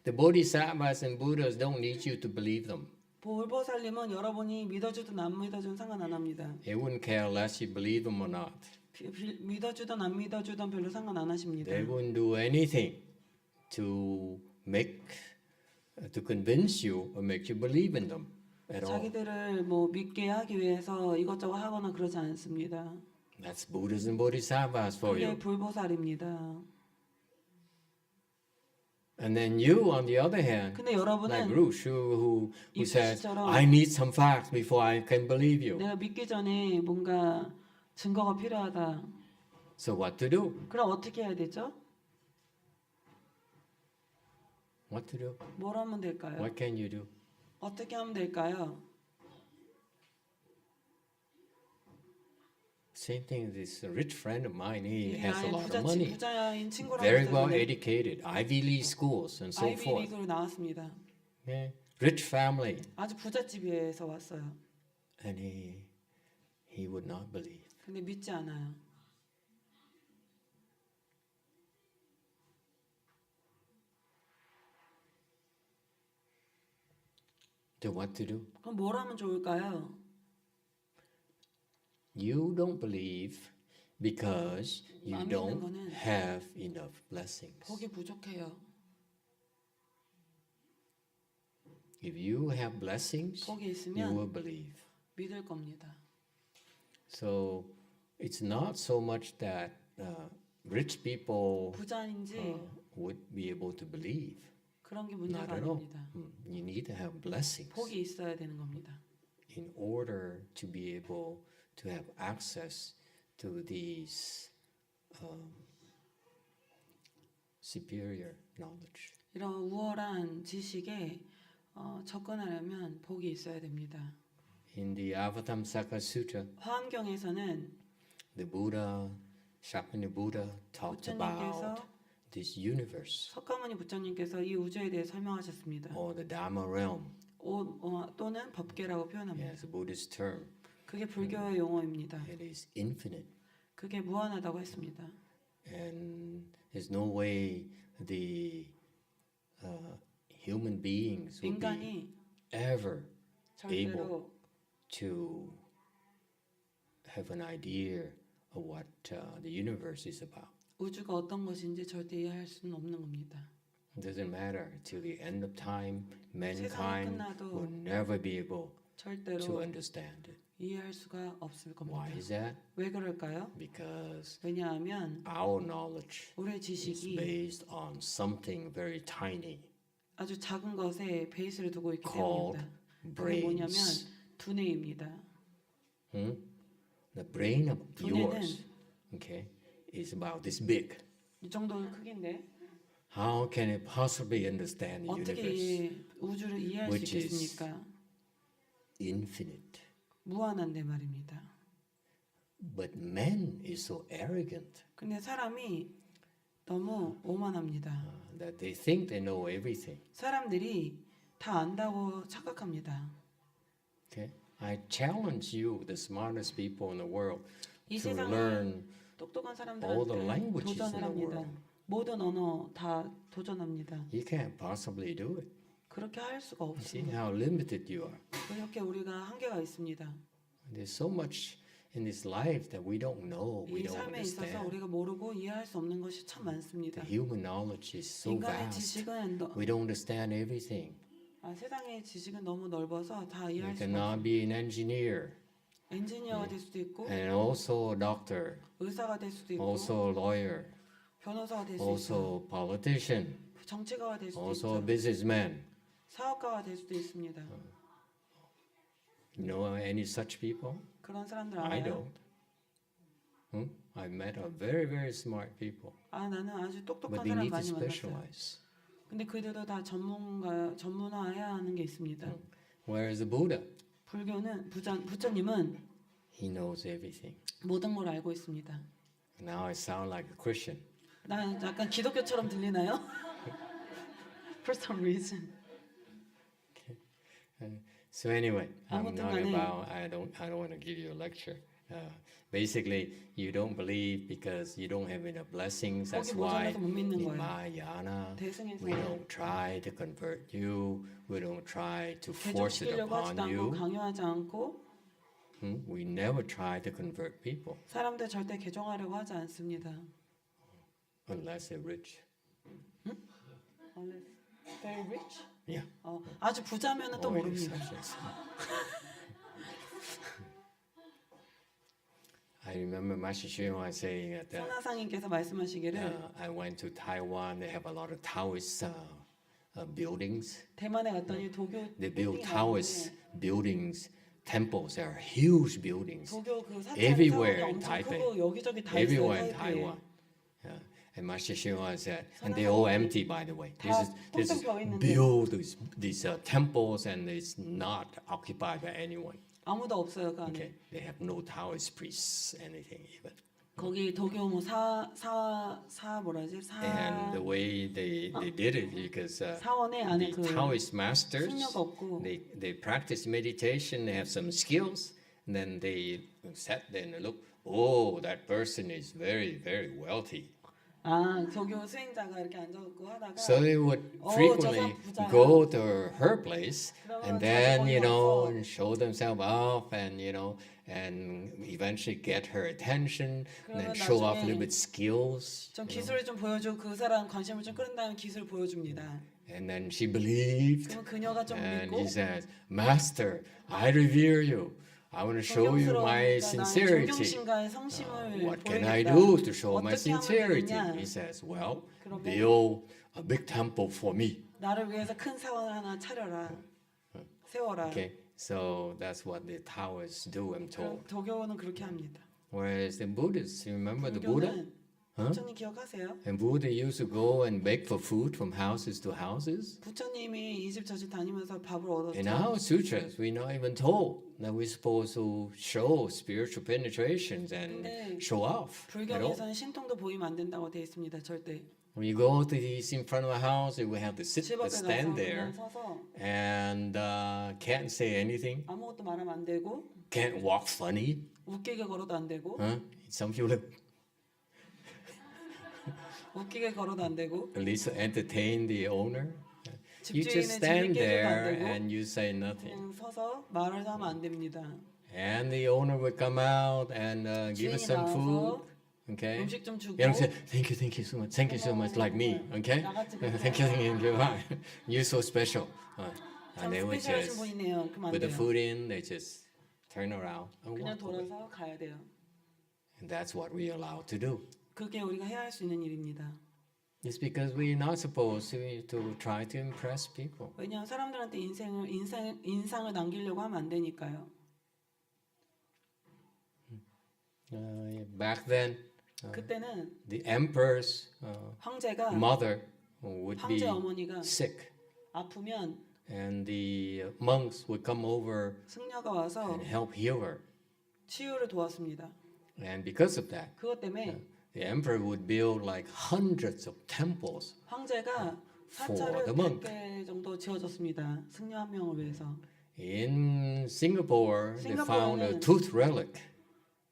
The bodhisattvas and Buddhas don't need you to believe them. 보살님은 여러분이 믿어주든 안 믿어주든 상관 안 합니다. They wouldn't care unless you believe them or not. 믿어주든 안 믿어주든 별로 상관 안 하십니다. They wouldn't do anything to convince you or make you believe in them at all. 자기들을 뭐 믿게 하기 위해서 이것저것 하거나 그러지 않습니다. That's Buddhas and Bodhisattvas for 그게 you. 불보살입니다. And then you, on the other hand, 근데 like 여러분은 Rush, who says, 이프시처럼 I need some facts before I can believe you. 내가 믿기 전에 뭔가 증거가 필요하다. So what to do? 그럼 어떻게 해야 되죠? What to do? 뭘 하면 될까요? What can you do? 어떻게 하면 될까요? Same thing. This rich friend of mine, he 이 has a 나의 lot of money, 부자인 친구랑 very well 있었는데 educated, Ivy League schools, and so 아이비 forth. 리그로 나왔습니다. Yeah. Rich family, 아주 부잣집에서 왔어요. and he would not believe. 근데 믿지 않아요. So what to do? 그럼 뭘 하면 좋을까요? You don't believe because you 안 믿는 don't 거는 have enough blessings. 복이 부족해요. If you have blessings, 복이 you 있으면 will believe. 믿을 겁니다. So it's not so much that rich people 부자인지 would be able to believe. 그런 게 Not 문제가 at all. 아닙니다. You need to have blessings 복이 있어야 되는 겁니다. in order to be able to have access to these superior knowledge. 이런 우월한 지식에 접근하려면 복이 있어야 됩니다. In the Avatamsaka Sutta, 화엄경에서는 the Buddha, Shakyamuni Buddha, talked about 부처님께서 this universe 석가모니 부처님께서 이 우주에 대해 설명하셨습니다. or the Dharma realm. 또는 법계라고 표현합니다. Yes, a Buddhist term. 그게 불교의 용어입니다. It is infinite, 그게 무한하다고 했습니다. and there's no way the human beings will be 인간이 ever able 절대로 to have an idea of what the universe is about. 우주가 어떤 것인지 절대 이해할 수는 없는 겁니다. It doesn't matter till the end of time. 세상이 Mankind 끝나도 will never be able to 절대로 understand it. 이해할 수가 없을 겁니다. Why is that? 왜 그럴까요? Because 왜냐하면 our knowledge 우리의 is 지식이 based on something very tiny 아주 작은 것에 베이스를 두고 있기 called 때문입니다. 그게 뭐냐면 brains. 두뇌입니다. The brain of 두뇌는 yours, okay, is about this big. 이 정도 크기인데 How can it possibly understand the 어떻게 universe? 이 우주를 이해할 수 Which is 있겠습니까? Infinite. 무한한데 말입니다. But man is so arrogant 근데 사람이 너무 오만합니다. that they think they know everything. 사람들이 다 안다고 착각합니다. Okay, I challenge you, the smartest people in the world, 이 to 세상에 learn 똑똑한 all the 사람들한테 languages in 도전을 the 합니다. world. 모든 언어 다 도전합니다. You can't possibly do it. 그렇게 할 수가 You see 없습니다. how limited you are. 그렇게 우리가 한계가 있습니다. There's so much in this life that we don't know, we 이 don't 삶에 있어서 understand. 우리가 모르고 이해할 수 없는 것이 참 많습니다. The human knowledge is so 인간의 vast. 지식은 We don't understand everything. 세상의 지식은 너무 넓어서 다 You 이해할 수가 cannot 없습니다. be an engineer 엔지니어가 될 수도 있고 and also a doctor, 의사가 될 수도 있고 also a lawyer, 변호사가 될 수 있고 also a politician, 정치가가 될 수도 also a 있죠. businessman. 사업가가 될 수도 있습니다. You know any such people? 그런 사람들 I 알아요? don't. I've met a very, very smart people, 나는 아주 but 똑똑한 they 사람 need to 많이 만났어요. specialize. 근데 그들도 다 전문화해야 하는 게 있습니다. Whereas the Buddha, 불교는 부처님은 he knows everything. 모든 걸 알고 있습니다. Now I sound like a Christian. 나 약간 기독교처럼 들리나요? For some reason. So anyway, I'm 아무튼 not 간에 about. I don't want to give you a lecture. Basically, you don't believe because you don't have enough blessings. That's 거기 why 모자라서 못 믿는 in 거예요. Mahayana 대승에서 we don't try to convert you. We don't try to force it 개종시키려고 하지도 upon 않고 you. 강요하지 않고 We never try to convert people 사람들 절대 개종하려고 하지 않습니다. unless they're rich. Unless very rich? Yeah. 아주 부자면은 또 Oh, yes, 모릅니다. yes. I remember Master Xue saying that 선하상인께서 말씀하시기를 I went to Taiwan. They have a lot of Taoist buildings. 대만에 갔더니 도교 They build 빌딩이 Taoist 나오는데 buildings, temples. They are huge buildings 도교 그 사찰 everywhere 사원이 in 엄청 Taipei. 크고 여기저기 다 있어요. everywhere in 타이페이에. Taiwan. Yeah. And Master Xue said, and they're all empty, by the way. 다 This 텅텅 is 비어 있는데 build these temples, and it's not occupied by anyone. 아무도 없어요 그 안에. Okay, they have no Taoist priests, anything even. 거기 도교 뭐 뭐라지 And the way they did it because 사원의 안에 the 그 Taoist masters 승려가 없고 they practice meditation. They have some skills, and then they sat there and look. Oh, that person is very, very wealthy. 도교 수행자가 이렇게 앉아있고 하다가 So they would 저 frequently 사람 부자야. go to her place, 그러면 and 자주 then 거기 와서 and show themselves off, and and eventually get her attention, and then 그러면 show off a 나중에 little bit skills. 좀 기술을 좀 보여주고 그 사람 관심을 좀 끌은 다음에 기술 보여줍니다. And then she believed, 그러면 그녀가 좀 and 믿고 he says, "Master, I revere you. I want to show you my sincerity. 존경심과의 성심을 What can I 보이겠다. do to show my 어떻게 하면 sincerity?" 되느냐? He says, "Well, 그러면 build a big temple for me." 나를 위해서 큰 사원을 하나 차려라. 세워라. Okay, so that's what the Taoists do, I'm told. 그럼 도교는 그렇게 합니다. Whereas the Buddhists, you remember the Buddha? 불교는 부처님 기억하세요? And Buddha used to go and beg for food from houses to houses. 부처님이 이 집 저 집 다니면서 밥을 In 얻었죠. our sutras, we're not even told that we're supposed to show spiritual penetrations and 근데 show off at all. 불교에서는 신통도 보이면 안 된다고 돼 있습니다. 절대. When you go to these in front of a house, we have to 집 앞에 나서 stand 그냥 there 서서 and can't say anything, 아무것도 말하면 안 되고 can't walk funny. 웃기게 걸어도 안 되고 Some people 웃기게 걸어도 안 되고 at least entertain the owner. You 집주인의 just stand 재밌게 해줘도 안 there 되고 and you say nothing. 그냥 서서 말을 하면 안 됩니다. And the owner would come out and give us 주인이 some food. 나와서 Okay? 음식 좀 주고 You know, say, thank you so much, thank you so much, like me. Okay? 나같이 Thank you. You're so special. And 참 they would 스페셜하신 just 분이네요. 그럼 안 put the 돼요. food in, they just turn around and 그냥 walk away. 돌아서 가야 돼요. And that's what we're allowed to do. 그게 우리가 해야 할 수 있는 일입니다. It's because we're not supposed to try to impress people. 왜냐하면 사람들한테 인상을 남기려고 하면 안 되니까요. Back then, 그때는 the emperor's 황제가 mother would be 황제 어머니가 sick, 아프면 and the monks would come over 승려가 와서 and help heal her. 치유를 도왔습니다. And because of that, 그것 때문에 the emperor would build like hundreds of temples. 황제가 For 사찰을 the monk. 100개 정도 지어줬습니다. 승려 한 명을 위해서. In Singapore, they found a 싱가포르는 tooth relic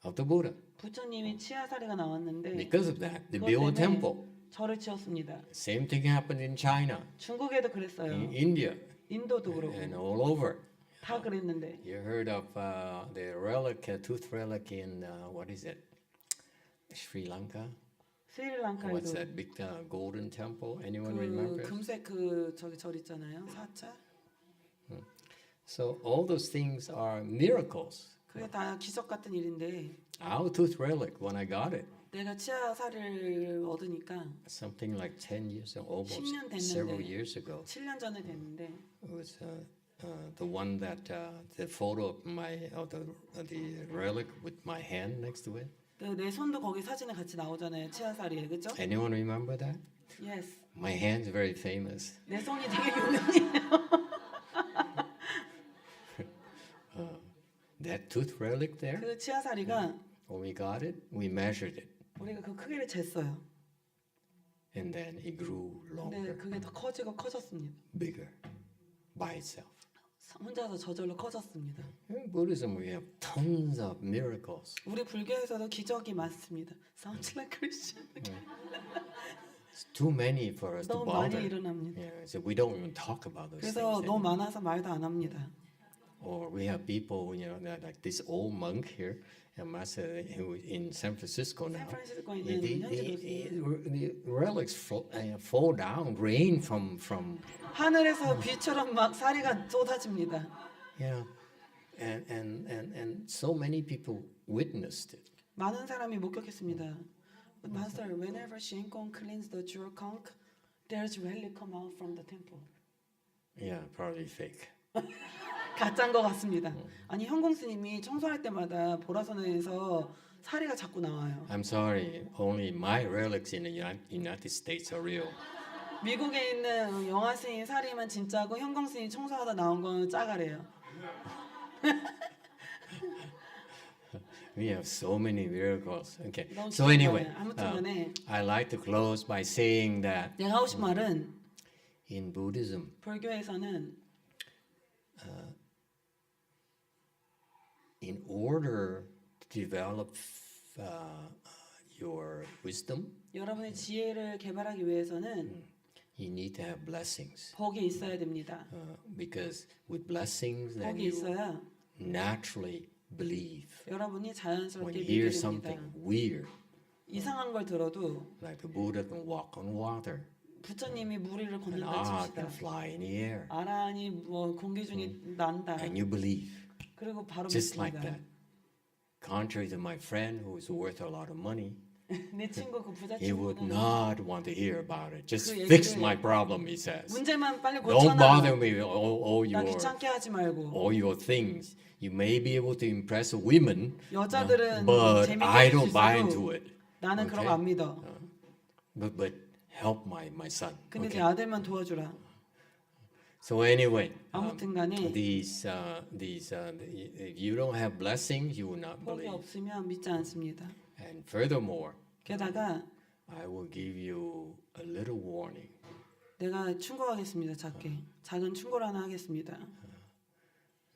of the Buddha. 부처님이 치아사리가 나왔는데 Because of that, they 그것 built a 때문에 temple 절을 지었습니다. Same thing happened in China, 중국에도 그랬어요. in India, 인도도 그렇고 and all over. 다 그랬는데 You heard of the relic, tooth relic in what is it? Sri Lanka. What's 스리랑카에도 that big golden temple? Anyone 그 remember? 금색 그 저기 절 있잖아요. 사찰. So all those things are miracles. 그게 다 기적 같은 일인데 Our tooth relic, when I got it, 내가 치아살을 얻으니까 something like 10 years, almost 10년 됐는데. several years ago, 7년 전에 됐는데 it was the one that the photo of the relic with my hand next to it. 내 손도 거기 사진에 같이 나오잖아요. 치아살이에 그죠? Anyone remember that? Yes. My hand's very famous. 내 손이 되게 유명해요. That tooth relic there, 그 치아살이가 when we got it, we measured it, 우리가 그 크기를 jes어요. and then it grew 근데 longer, 그게 더 커지고 커졌습니다. bigger, by itself. 혼자서 저절로 커졌습니다. In Buddhism, we have tons of miracles. 우리 불교에서도 기적이 많습니다. Sounds like Christian. It's too many for us to 너무 많이 bother. 일어납니다. Yeah, so we don't even talk about those 그래서 things. 너무 많아서 말도 안 합니다. Or we have people, that like this old monk here, Master, who is in San Francisco now. 샌프란시스코에 The, 있는 현지 교수 the relics fall down, rain from 하늘에서 비처럼 막 사리가 쏟아집니다. and so many people witnessed it. 많은 사람이 목격했습니다. But Master, whenever Shengon cleans the jewel conch, there's rarely come out from the temple. Yeah, probably fake. 가짜인 것 같습니다. 아니 현공 스님이 청소할 때마다 보라선에서 사리가 자꾸 나와요. I'm sorry, only my relics in the United States are real. 미국에 있는 영화 스님 사리만 진짜고 현공 스님 청소하다 나온 건 짜가래요. We have so many miracles. Okay. 너무 So anyway, 신기하네. 아무튼간에 I like to close by saying that 내가 하고 싶은 말은 in Buddhism, 불교에서는 in order to develop your wisdom, 여러분의 지혜를 개발하기 위해서는 you need to have blessings. 복이 있어야 됩니다. Because with blessings, then 복이 you 있어야 naturally believe. 여러분이 When 자연스럽게 you 믿게 hear 됩니다. something weird, 이상한 걸 들어도 like the Buddha can walk on water, 부처님이 물 위를 and 걷는다 칩시다. can fly in the air, 아라니 뭐 공기 중에 난다. and you believe, 그리고 바로 just like 믿습니다. that. Contrary to my friend who is worth a lot of money, 내 친구 그 부자 he would 친구는 not want to hear about it. Just 그 fix 얘기를- my problem, he says. 문제만 빨리 Don't bother 고쳐놔. me with 나 귀찮게 하지 말고. all your things. You may be able to impress women, 여자들은 but 재밌게 I 해줄 수 don't buy 있어도 into it. 나는 그런 거 안 믿어. But help my son. 근데 내 Okay. 아들만 도와주라. So anyway, 아무튼간에 these if you don't have blessings, you will not 복이 believe. 없으면 믿지 않습니다. And furthermore, 게다가 I will give you a little warning. 내가 충고하겠습니다. 작은 충고를 하나 하겠습니다.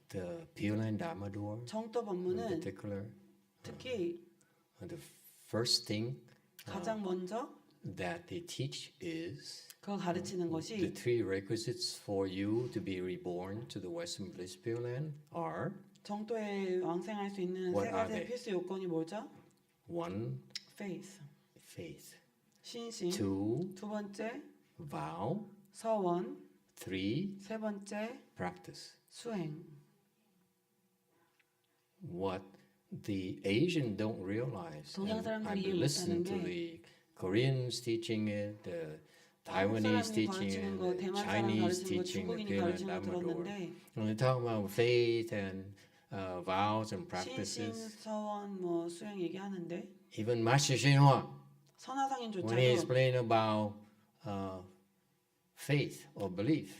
The Pure Land Dharma door, 정도 in 법문은 particular, 특히 the first thing 가장 먼저 that they teach is 그거 가르치는 the 것이 three requisites for you to be reborn to the Western Bliss Pure Land are 정도에 왕생할 수 있는 What 세 are 가지 they? 필수 요건이 뭐죠? one, faith, faith, 신심, two, 두 번째 vow, 서원, three, 세 번째 practice. 수행. What the Asian don't realize, 동양 and 사람들이 I've 이해 been listening to 못하는 게 the Koreans teaching it, the 한국 Taiwanese 사람이 teaching 가르치는 it, 거, the 대만 사람 Chinese 가르치는 거, teaching the 중국인이 Pure Land 가르치는 거 Dharma door. 들었는데 When they talk about faith and vows and 신심, practices, 서원, 뭐 수행 얘기하는데 even Master Xinhua, 선화상인조차도 when he explained about faith or belief,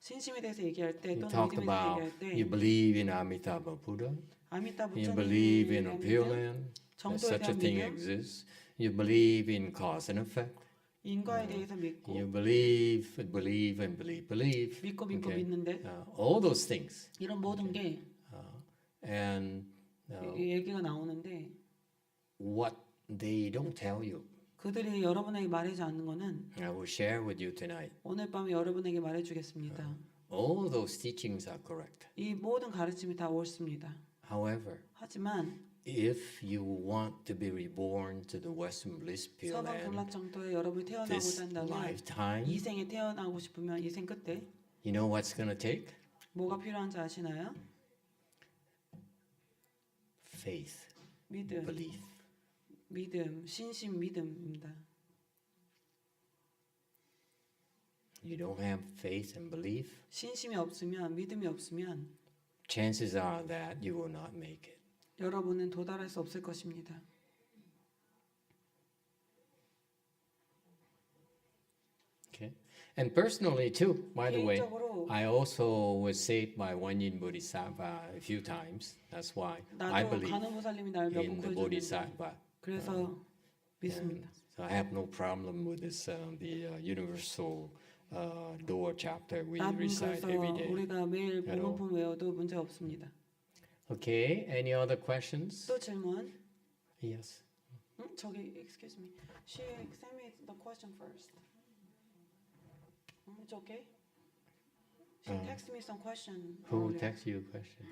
신심에 대해서 얘기할 때 he 또는 talked 믿음에 대해서 about 얘기할 you 때 believe in Amitabha Buddha, 아미타 you believe in a Pure 부처님의 Land, that 정도에 such a 대한 thing 믿음, exists. You believe in cause and effect. 인과에 대해서 믿고 You believe, and believe. 믿고 Okay. 믿는데 All those things. 이런 모든 게 And 얘기가 나오는데 what they don't tell you 그들이 여러분에게 말하지 않는 거는 I will share with you tonight. 오늘 밤에 여러분에게 말해주겠습니다. All those teachings are correct. 이 모든 가르침이 다 옳습니다. However, 하지만 if you want to be reborn to the Western Bliss Pure 서방 Land 군락정토에 여러분이 this 태어나고자 한다면 lifetime, 이 생에 태어나고 싶으면 이 생 끝에 you know what's going to take? 뭐가 필요한지 아시나요? Faith, 믿음, belief. 믿음, 신심 믿음입니다. You don't have faith and belief, 신심이 없으면 믿음이 없으면 chances are that you will not make it. 여러분은 도달할 수 없을 것입니다. Okay? And personally too, by the way, 개인적으로 I also was saved by Guan Yin Bodhisattva a few times. That's why I 나도 believe 간호보살님이 나를 몇 in 번 the 구해줬는데 Bodhisattva. 그래서 믿습니다. So I have no problem with this, the universal door chapter we 나는 recite 그래서 every day. 우리가 매일 at all. 본문품 외워도 문제 없습니다. Okay, any other questions? 또 질문? Yes. 저기 excuse me. She sent me the question first. It's okay. She texted me some question. Who earlier. texted you a question?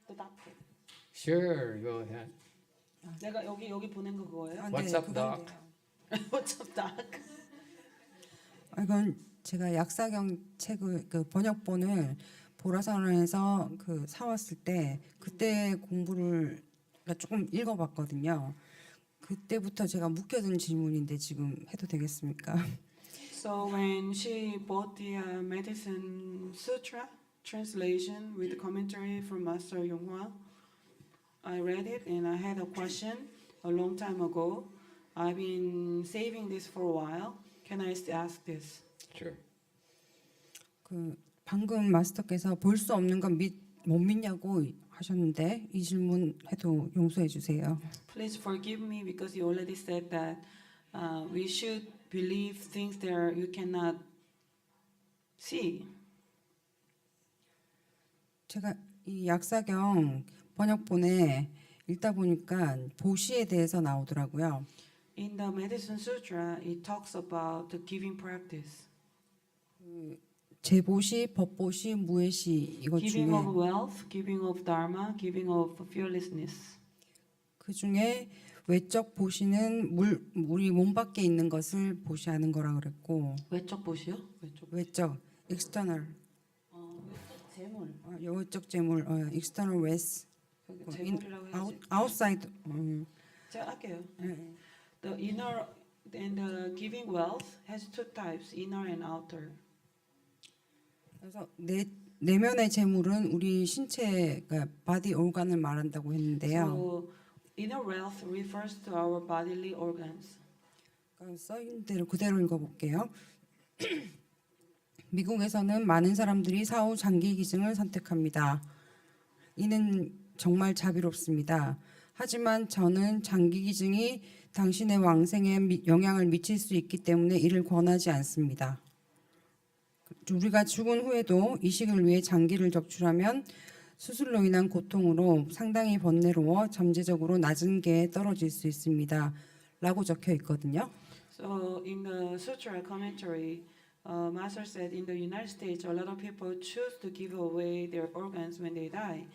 The doctor. Sure, go ahead. 내가 여기 보낸 거 그거예요? What's up, doc? What's up, doc? 이건 제가 약사경 책을 그 번역본을 보라산원에서 그 사왔을 때 그때 공부를 조금 읽어봤거든요. 그때부터 제가 묵혀둔 질문인데 지금 해도 되겠습니까? So when she bought the Medicine Sutra translation with the commentary from Master YongHua, I read it and I had a question a long time ago. I've been saving this for a while. Can I ask this? Sure. 그 방금 마스터께서 볼 수 없는 건 못 믿냐고 하셨는데 이 질문 해도 용서해 주세요. Please forgive me because you already said that we should believe things that you cannot see. 제가 이 약사경 번역본에 읽다 보니까 보시에 대해서 나오더라고요. In the Medicine Sutra, it talks about the giving practice. 제보시, 법보시, 무예시 이것 중에 Giving of wealth, giving of Dharma, giving of fearlessness. 그 중에 외적 보시는 우리 몸 밖에 있는 것을 보시하는 거라 그랬고 외적 보시요? 외적 external 외적 재물. 외적 재물 external wealth 재물이라고 해야지. outside 제가 할게요. The inner and the giving wealth has two types, inner and outer. 그래서 내면의 재물은 우리 신체 그러니까 바디 organ을 말한다고 했는데요. So inner wealth refers to our bodily organs. 그러니까 써있는 대로 그대로 읽어볼게요. 미국에서는 많은 사람들이 사후 장기 기증을 선택합니다. 이는 정말 자비롭습니다. 하지만 저는 장기 기증이 당신의 왕생에 영향을 미칠 수 있기 때문에 이를 권하지 않습니다. 우리가 죽은 후에도 이식을 위해 장기를 적출하면 수술로 인한 고통으로 상당히 번뇌로워 잠재적으로 낮은 게 떨어질 수 있습니다. 라고 적혀 있거든요. So in the sutra commentary, Master said in the United States, a lot of people choose to give away their organs when they die.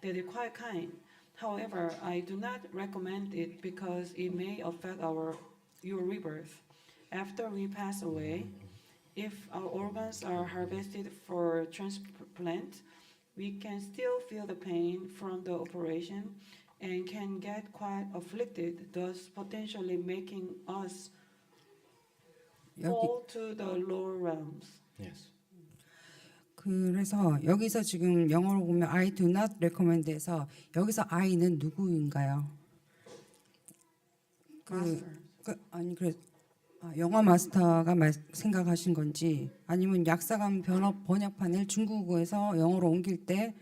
That is quite kind. However, I do not recommend it because it may affect your rebirth. After we pass away, if our organs are harvested for transplant, we can still feel the pain from the operation and can get quite afflicted, thus potentially making us fall to the lower realms. Yes. 그래서 여기서 지금 영어로 보면 I do not recommend에서 여기서 I는 누구인가요? 아니 그래 영어 마스터가 생각하신 건지 아니면 약사감 번역판을 중국어에서 영어로 옮길 때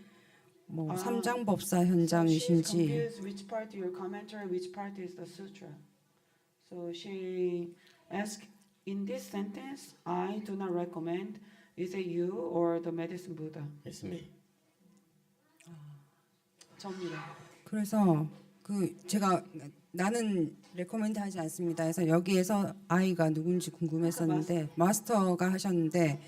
뭐 삼장법사 현장이신지. So she's confused which part your commentary, which part is the sutra. So she asked, in this sentence, I do not recommend. Is it you or the medicine Buddha? It's me. 접니다. 그래서 그 제가 나는 레코멘드 하지 않습니다. 그래서 여기에서 아이가 누군지 궁금했었는데 마스터가 하셨는데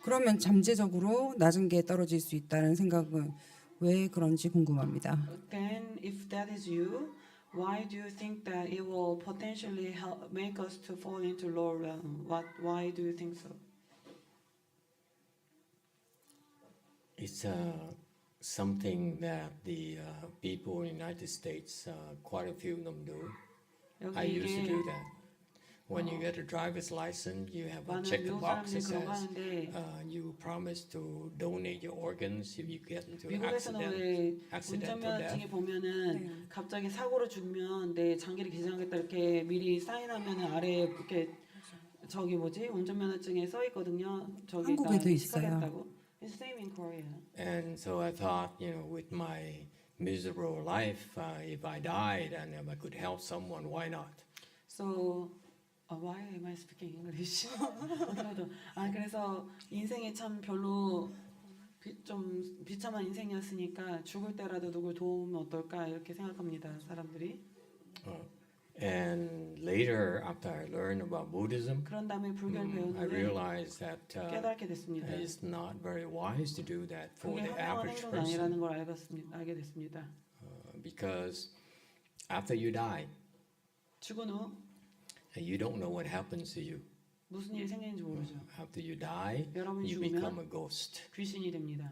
그러면 잠재적으로 낮은 게 떨어질 수 있다는 생각은 왜 그런지 궁금합니다. Then, if that is you, why do you think that it will potentially help make us to fall into lower realm? Why do you think so? It's something that the people in the United States, quite a few of them do. I 여기 used to 이게 do that. When you get a driver's license, you have a 많은 check the 미국 box that 사람들이 그런 거 says 하는데 you promise to donate your organs if you get into an 미국에서는 왜 accidental 운전면허증에 death. 보면은 갑자기 사고로 죽으면 내 장기를 기증하겠다 이렇게 미리 사인하면은 아래 이렇게 저기 뭐지 운전면허증에 써 있거든요. 저기다 한국에도 있어요. 인식하겠다고. It's same in Korea. And so I thought, with my miserable life, if I died and if I could help someone, why not? So why am I speaking English? 그래서 인생이 참 별로 좀 비참한 인생이었으니까 죽을 때라도 누굴 도우면 어떨까 이렇게 생각합니다. 사람들이. And later, after I learned about Buddhism, 그런 다음에 불교를 I 배운 후에 realized that 깨닫게 됐습니다. it's not very wise to do that for 그게 the 현명한 average 행동이 아니라는 person, 걸 알게 됐습니다. because after you die, 죽은 후 you don't know what happens to you. 무슨 일이 생기는지 모르죠. After you die, 여러분이 you become 죽으면 a ghost. 귀신이 됩니다.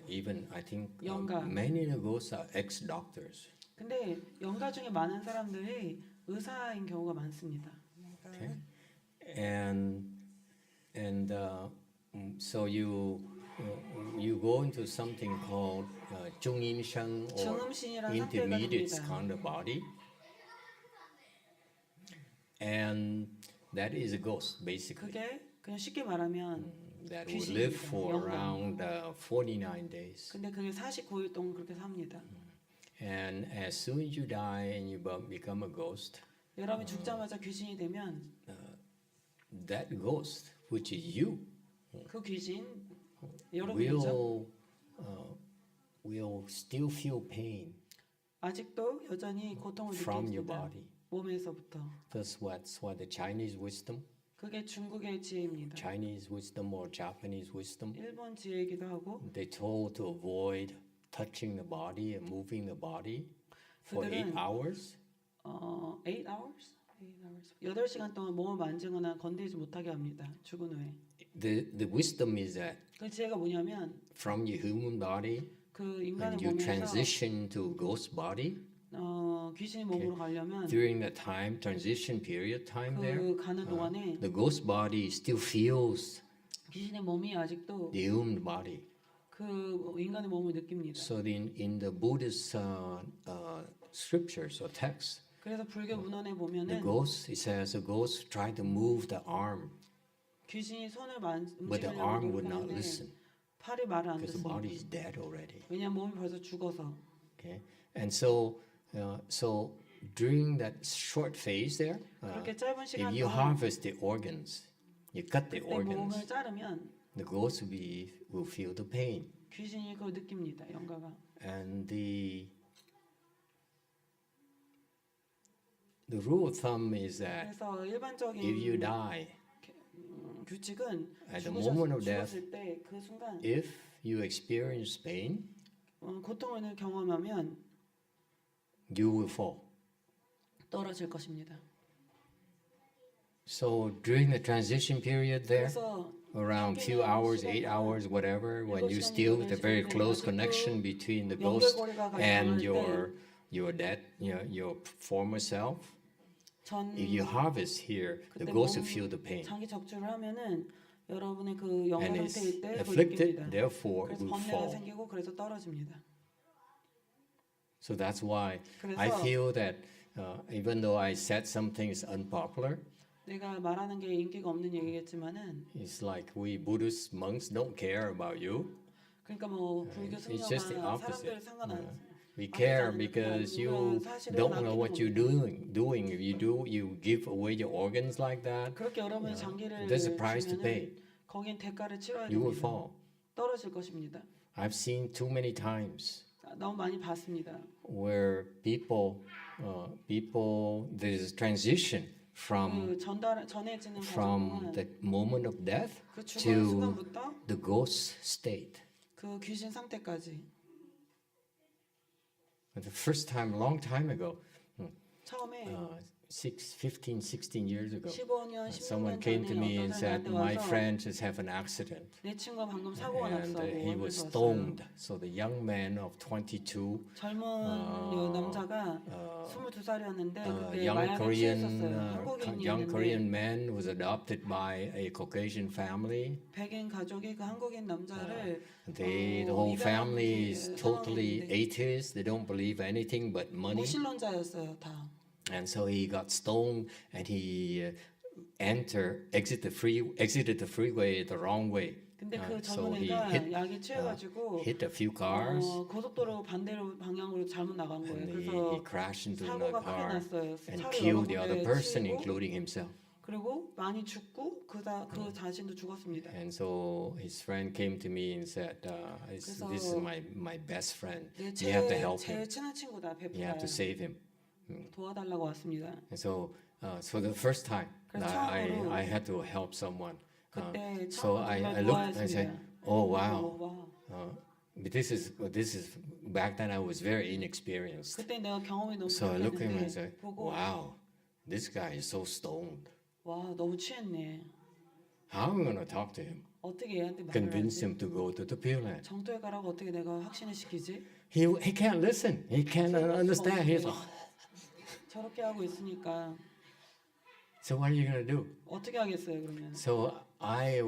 Even I think 영가. many of the ghosts are ex-doctors. 근데 영가 중에 많은 사람들이 의사인 경우가 많습니다. Okay, and so you go into something called 중인성 or 증음신이라는 상태가 intermediate 됩니다. kind of body, and that is a ghost basically. 그게 그냥 쉽게 말하면 That will live 귀신입니다. for 영가. around 49 days. 근데 그게 49일 동안 그렇게 삽니다. And as soon as you die and you become a ghost, 여러분이 죽자마자 귀신이 되면 that ghost, which is you, 그 귀신 여러분이죠. will still feel pain 아직도 여전히 고통을 from your 느낍니다. body. 몸에서부터. That's what the Chinese wisdom, 그게 중국의 지혜입니다. Chinese wisdom or Japanese wisdom, 일본 지혜이기도 하고 they told to avoid touching the body and moving the body for 8 그들은 hours. 8 hours? 8시간 동안 몸을 만지거나 건드리지 못하게 합니다. 죽은 후에. The wisdom is that 그 지혜가 뭐냐면 from your human body, 그 인간의 when you 몸에서 transition to ghost body, 귀신의 몸으로 가려면 during the time transition period time there, 그 가는 동안에 the ghost body still feels 귀신의 몸이 아직도 the human body. 그 인간의 몸을 느낍니다. So in the Buddhist scriptures or texts, 그래서 불교 문헌에 the 보면은 ghost, it says the ghost tried to move the arm, 귀신이 손을 but the arm would not 움직이려고 listen 팔이 말을 안 because the body is 듣습니다. dead already. 왜냐하면 몸이 벌써 죽어서. Okay, and so during that short phase there, 그렇게 짧은 if 시간 you 동안 harvest the organs, you cut the 그때 organs, 몸을 자르면 the ghost will feel the pain. 귀신이 그걸 느낍니다. 영가가. And the rule of thumb is that 그래서 일반적인 if you die, 규칙은 at the moment of death, 죽었을 때 그 순간 if you experience pain, 고통을 경험하면 you will fall. 떨어질 것입니다. So during the transition period there, 그래서 around few hours, 8 hours, whatever, when you still the very close connection between the ghost and your dead, your former self, 전 if you harvest here, the 그때 ghost will feel the pain. 장기 적주를 하면은 여러분의 그 영가 And it's 상태일 때 그걸 afflicted, 느낍니다. therefore 그래서 will 번뇌가 fall. 생기고 그래서 떨어집니다. So that's why I 그래서 feel that even though I said something is unpopular, 내가 말하는 게 인기가 없는 얘기겠지만은 it's like we Buddhist monks don't care about you. 그러니까 뭐 불교 It's just the 승려가 opposite. 사람들 상관안 We care because you don't know what you're doing. If you give away your organs like that, 그렇게 여러분이 장기를 there's a price to pay. 주면은 거긴 대가를 치러야 You will 됩니다. fall. 떨어질 것입니다. I've seen too many times 너무 많이 봤습니다. where people there's transition 그 전해지는 from 과정은 the moment of death 그 죽은 to 순간부터 the ghost state. 그 귀신 상태까지. The first time, long time ago, 처음에 15, 16 years ago, 15년, someone 16년 came to me 전에 and 어떤 said, 사람한테 my 와서 friend just have an accident. 내 친구가 방금 사고가 And 났어. he was 하면서 왔어요. stoned. So the young man of 22, 젊은 남자가 22살이었는데 그때 young 마약에 Korean, 취했었어요. young 한국인이었는데 Korean man was adopted by a Caucasian family. 백인 가족이 그 한국인 남자를 The whole family is totally 상황이었는데 atheist. They don't believe anything but money. 무신론자였어요 다. And so he got stoned, and he exited the freeway the wrong way. 근데 그 So 젊은 he 애가 약에 취해가지고 hit a few cars, 고속도로 반대로 방향으로 잘못 나간 거예요. and he 그래서 crashed into another 사고가 크게 car 났어요. and 차를 killed the 여러 other 군데 person, 치고 including himself. 그리고 많이 죽고 그 자신도 죽었습니다. And so his friend came to me and said, "This is my best friend. 내 You have to help 제일 him. 친한 친구다. You 베프라야. have to save him." 도와달라고 왔습니다. And so the first time 그래서 I 처음으로 had to help someone. 그때 So 처음으로 I 정말 looked and I said, 도와했습니다. "Oh wow." 와. But this is back then I was very inexperienced. 그때 내가 경험이 너무 So I looked at him and 부족했는데 said, 보고 "Wow, this guy is so stoned. 와 너무 취했네. How am I going to talk to him? 어떻게 얘한테 말을 Convince 하지? him to go to the Pure Land? 정토에 가라고 어떻게 내가 확신을 시키지? He can't listen. He can't understand. He's 저렇게 하고 있으니까 so what are you going to do?" 어떻게 하겠어요 그러면? So I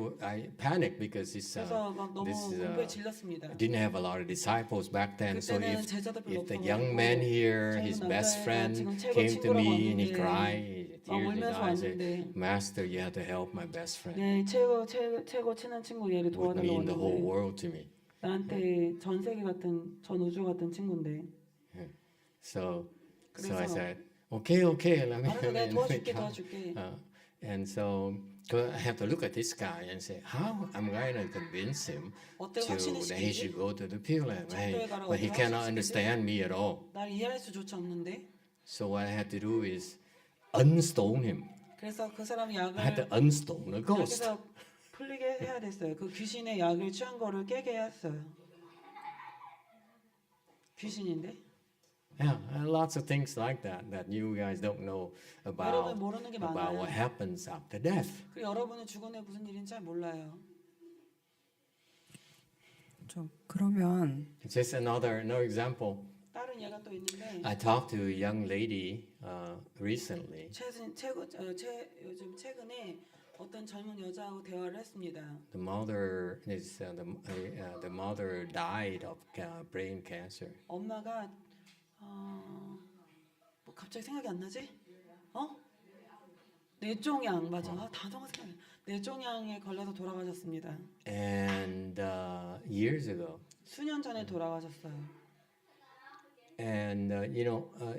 panicked because 그래서 막 너무 공부에 질렸습니다. didn't have a lot of disciples back then. So 그때는 제자들 별로 if the 없어가지고 young man here, his 젊은 best 남자애가 friend, 지금 최고 came to 친구라고 me and he 왔는데 cried, 막 tears in his 울면서 eyes, said, 왔는데 "Master, you have to help my best friend." 내 최고 친한 친구 얘를 Would 도와달라고 mean the whole 했는데 world to me. 나한테 전 세계 같은 전 우주 같은 친구인데 So I 그래서 said, okay, let me. 알았어 내가 도와줄게 도와줄게. And so I have to look at this guy and say, how am I going to convince him 어떻게 that he 확신을 should 시키지? go to the Pure Land? 정토에 가라고 But he 어떻게 cannot 확신시키지? understand me at all. 날 이해할 수조차 없는데 So what I had to do is unstone him. 그래서 그 사람이 I had to 약을 unstone the ghost. 약에서 풀리게 해야 됐어요. 그 귀신의 약을 취한 거를 깨게 했어요. 귀신인데 Yeah, lots of things like that you guys don't know 여러분 모르는 게 about 많아요. what happens after death. 그리고 여러분은 죽은 후에 무슨 일인지 잘 몰라요. 그러면 Just another example. 다른 예가 또 있는데 I talked to a young lady recently. 요즘 최근에 어떤 젊은 여자하고 대화를 했습니다. The mother is the mother died of brain cancer. 엄마가 뭐 갑자기 생각이 안 나지? 뇌종양 맞아. 단어가 생각이 안 나. 뇌종양에 걸려서 돌아가셨습니다. And years ago. 수년 전에 돌아가셨어요. And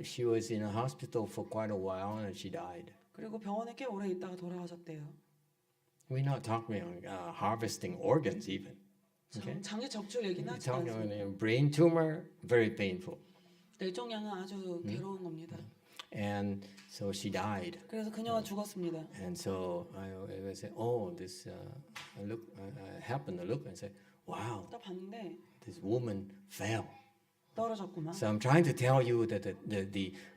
she was in a hospital for quite a while and she died. 그리고 병원에 꽤 오래 있다가 돌아가셨대요. We're not talking harvesting organs even. Okay? 장기 적출 얘기는 We're 하지 talking 않습니다. about brain tumor, very painful. 뇌종양은 아주 괴로운 겁니다. And so she died. 그래서 그녀가 죽었습니다. And so I said, oh, this I happened to look and say, wow, 딱 봤는데 this woman fell. 떨어졌구만. So I'm trying to tell you that the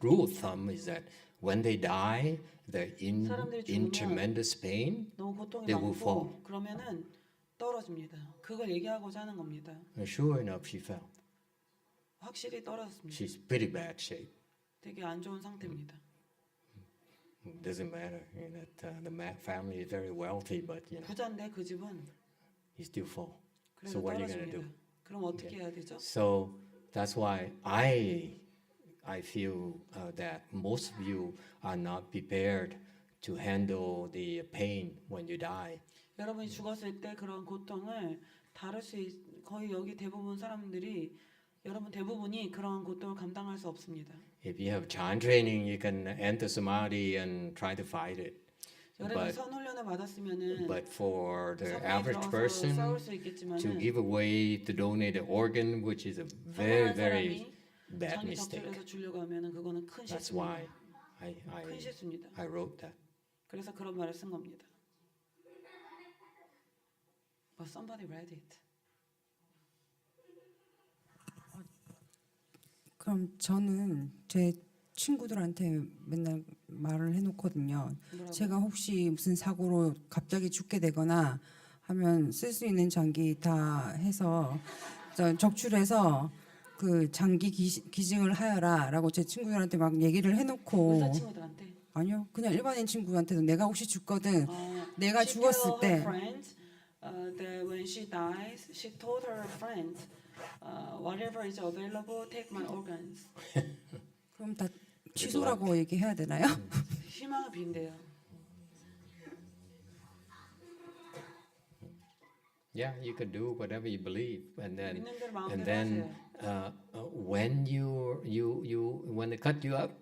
rule of thumb is that when they die, they're in 사람들이 tremendous pain. 너무 고통이 They will fall. 많고 그러면은 떨어집니다. 그걸 얘기하고자 하는 겁니다. And sure enough, she fell. 확실히 떨어졌습니다. She's pretty bad shape. 되게 안 좋은 상태입니다. It doesn't matter that the family is very wealthy, but 부자인데 그 집은 you still fall. 그래서 So what are you going to do? 떨어집니다. 그럼 어떻게 해야 되죠? So that's why I feel that most of you are not prepared to handle the pain when you die. 여러분이 죽었을 때 그런 고통을 다룰 거의 여기 대부분 사람들이 여러분 대부분이 그런 고통을 감당할 수 없습니다. If you have Chan training, you can enter samadhi and try to fight it. 여러분 But- 선훈련을 받았으면은 But for the 사건이 average 들어와서 person 싸울 수 to 있겠지만은 give away, to donate an organ, which is a very, 선량한 very 사람이 bad 자기 mistake. 적절해서 주려고 하면은 그거는 큰 That's 실수입니다. why 큰 실수입니다. I wrote that. 그래서 그런 말을 쓴 겁니다. But somebody read it. 그럼 저는 제 친구들한테 맨날 말을 해놓거든요. 뭐라고? 제가 혹시 무슨 사고로 갑자기 죽게 되거나 하면 쓸 수 있는 장기 다 해서 적출해서 그 장기 기증을 하여라라고 제 친구들한테 막 얘기를 해놓고 의사 친구들한테. 아니요 그냥 일반인 친구한테도 내가 혹시 죽거든 내가 She 죽었을 told 때 her friends that when she dies, she told her friends, whatever is available, take my organs. 그럼 다 취소라고 얘기해야 되나요? 희망을 빈대요. Yeah, you can do whatever you believe, and then 믿는 대로 and 마음대로 then 하세요. when when they cut you up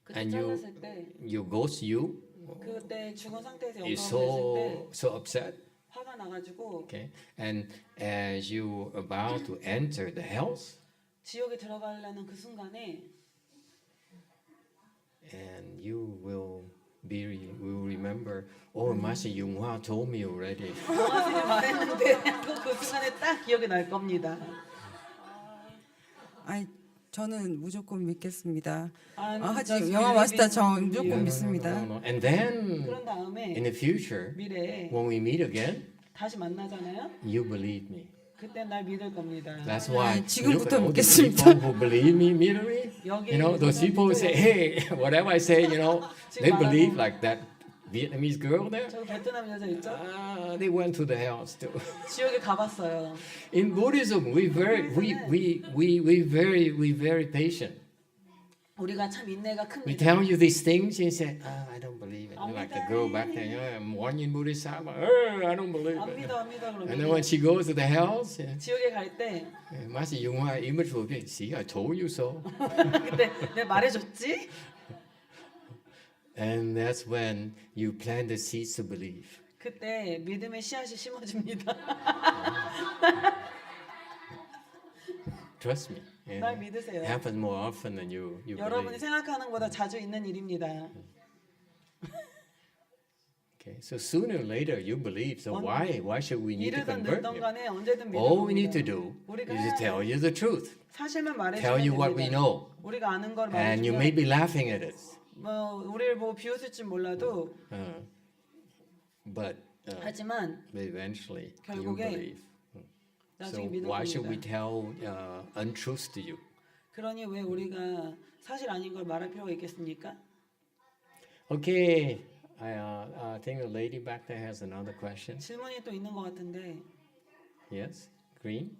그때 and 잘랐을 때, you ghost you 그때 죽은 상태에서 is 영감을 했을 때 so upset. 화가 나가지고 Okay, and as you about to enter the house, 지옥에 들어가려는 그 순간에 and you will remember. Oh, Master YongHua told me already. 영화들이 말했는데 그 순간에 딱 기억이 날 겁니다. 아니 저는 무조건 믿겠습니다. I'm 하지 just 영화 마스터 believing 저 you. 무조건 믿습니다. And then 그런 다음에 in the future, 미래에 when we meet again, 다시 만나잖아요. you believe me. 그때 날 믿을 겁니다. That's why 지금부터 look at all the 믿겠습니다. people who believe me immediately. 여기 You know, those people who say, "Hey, whatever I say, you know, they believe like that Vietnamese girl there. 저 베트남 여자 있죠? They went to the house too." 지옥에 가봤어요. In Buddhism, we very patient. 우리가 참 인내가 We 큽니다. tell you these things, you say, I don't believe it. Like the girl back there, I'm Guan Yin Buddhist, I don't believe 안 it. 믿어 안 믿어 And then 그러면 when she goes to the house, 지옥에 갈 때 Master YongHua image will be, see, I told you so. 그때 내가 말해줬지? And that's when you plant the seeds of belief. 그때 믿음의 씨앗이 심어집니다. Trust me. Yeah. 날 믿으세요. It happens more often than you 여러분이 believe. 생각하는 것보다 자주 있는 일입니다. Okay, so sooner or later you believe. So why should we need to 이르든 convert 늦든 you? 간에 언제든 믿을 All we need to 겁니다. do 우리가 is to tell you the truth. 사실만 Tell you 말해주면 what we 됩니다. know. 우리가 아는 걸 And you may 말해주면 be laughing at us. 뭐 우리를 보고 비웃을지 몰라도 But 하지만 eventually you 결국에 believe. So 나중에 믿을 why should we 겁니다. tell untruths to you? 그러니 왜 우리가 사실 아닌 걸 말할 필요가 있겠습니까? Okay, I think the lady back there has another question. 질문이 또 있는 것 같은데 Yes, Green.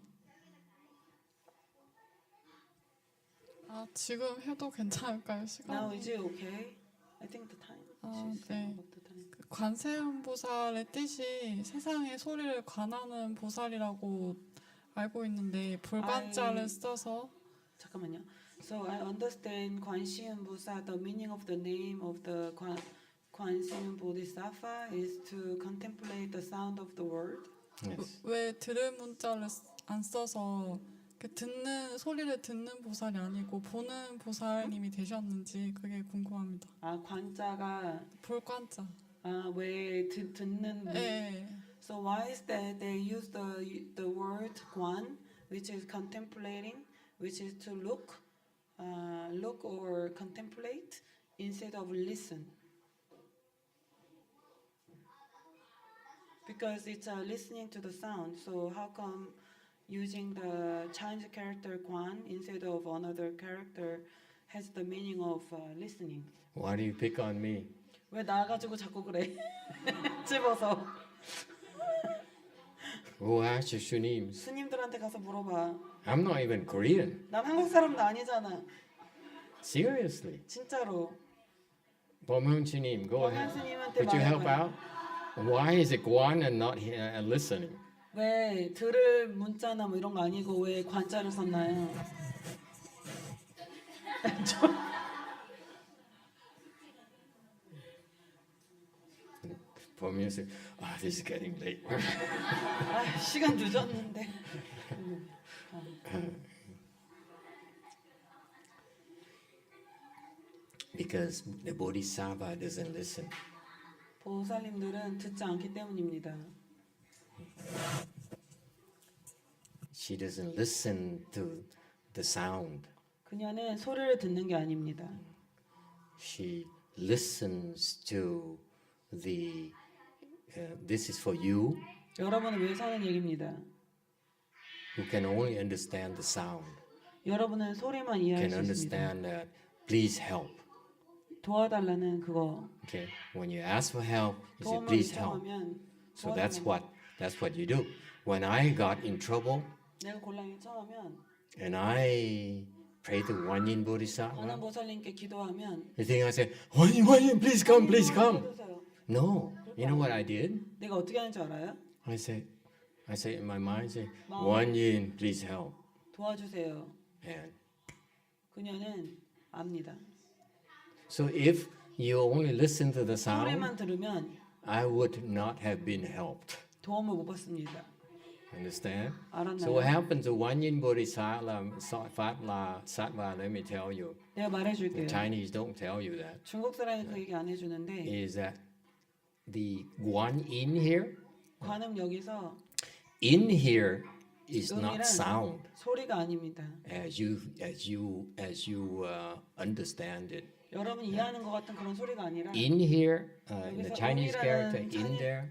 지금 해도 괜찮을까요? Now 시간이? is it okay? I think the time. She's 네. saying about the time. 그 관세음보살의 뜻이 세상의 소리를 관하는 보살이라고 알고 있는데 불관자를 써서 잠깐만요. So I understand 관시음 부사. The meaning of the name of the 관시음 Bodhisattva is to contemplate the sound of the word. Yes. 왜 들을 문자를 안 써서 듣는 소리를 듣는 보살이 아니고 보는 보살님이 되셨는지 그게 궁금합니다. 아 관자가 불관자. 왜 듣는 네. So why is that they use the word guan, which is contemplating, which is to look or contemplate instead of listen? Because it's listening to the sound. So how come using the Chinese character guan instead of another character has the meaning of listening? Why do you pick on me? 왜 나가지고 자꾸 그래? 집어서 Who asked you, Shunim? 스님들한테 가서 물어봐. I'm not even Korean. 난 한국 사람도 아니잖아. Seriously. 진짜로. Bomhyung Chinim, go 범현 ahead. 스님한테 Could you help 말해봐요. out? Why is it Guan and not listening? 왜 들을 문자나 뭐 이런 거 아니고 왜 관자를 썼나요? 보면서 this is getting late. 아, 시간 늦었는데. Because the bodhisattva doesn't listen. 보살님들은 듣지 않기 때문입니다. She doesn't listen to the sound. 그녀는 소리를 듣는 게 아닙니다. She listens to the this is for you 여러분을 위해서 하는 얘기입니다. who can only understand the sound. 여러분은 소리만 Can 이해할 수 있습니다. understand that please help. 도와달라는 그거. Okay. When you ask for help, you say 도움을 please help. 요청하면 So that's 도와달라는 what you do. When I got in trouble 내가 곤란 요청하면 and I prayed to Guan Yin Bodhisattva, 관음 보살님께 기도하면 you think I said, Guan Yin, please come, please come. 해주세요. No. You know what I did? 내가 어떻게 하는 줄 알아요? I say in my mind, Guan Yin, please help. 도와주세요. And 그녀는 압니다. so if you only listen to the sound, 소리만 들으면 I would not have been helped. 도움을 못 받습니다. Understand? 알았나요? So what happened to Guan Yin Bodhisattva, let me tell you. 내가 The 말해줄게요. Chinese don't tell you that. 중국 사람이 그 얘기 안 해주는데 Is that the Guan Yin here? 관음 여기서 In here is not 음이란 sound 소리가 아닙니다. as you understand it. 여러분이 이해하는 것 같은 그런 소리가 아니라 In here, in the 여기서 Chinese character, 음이라는 in there,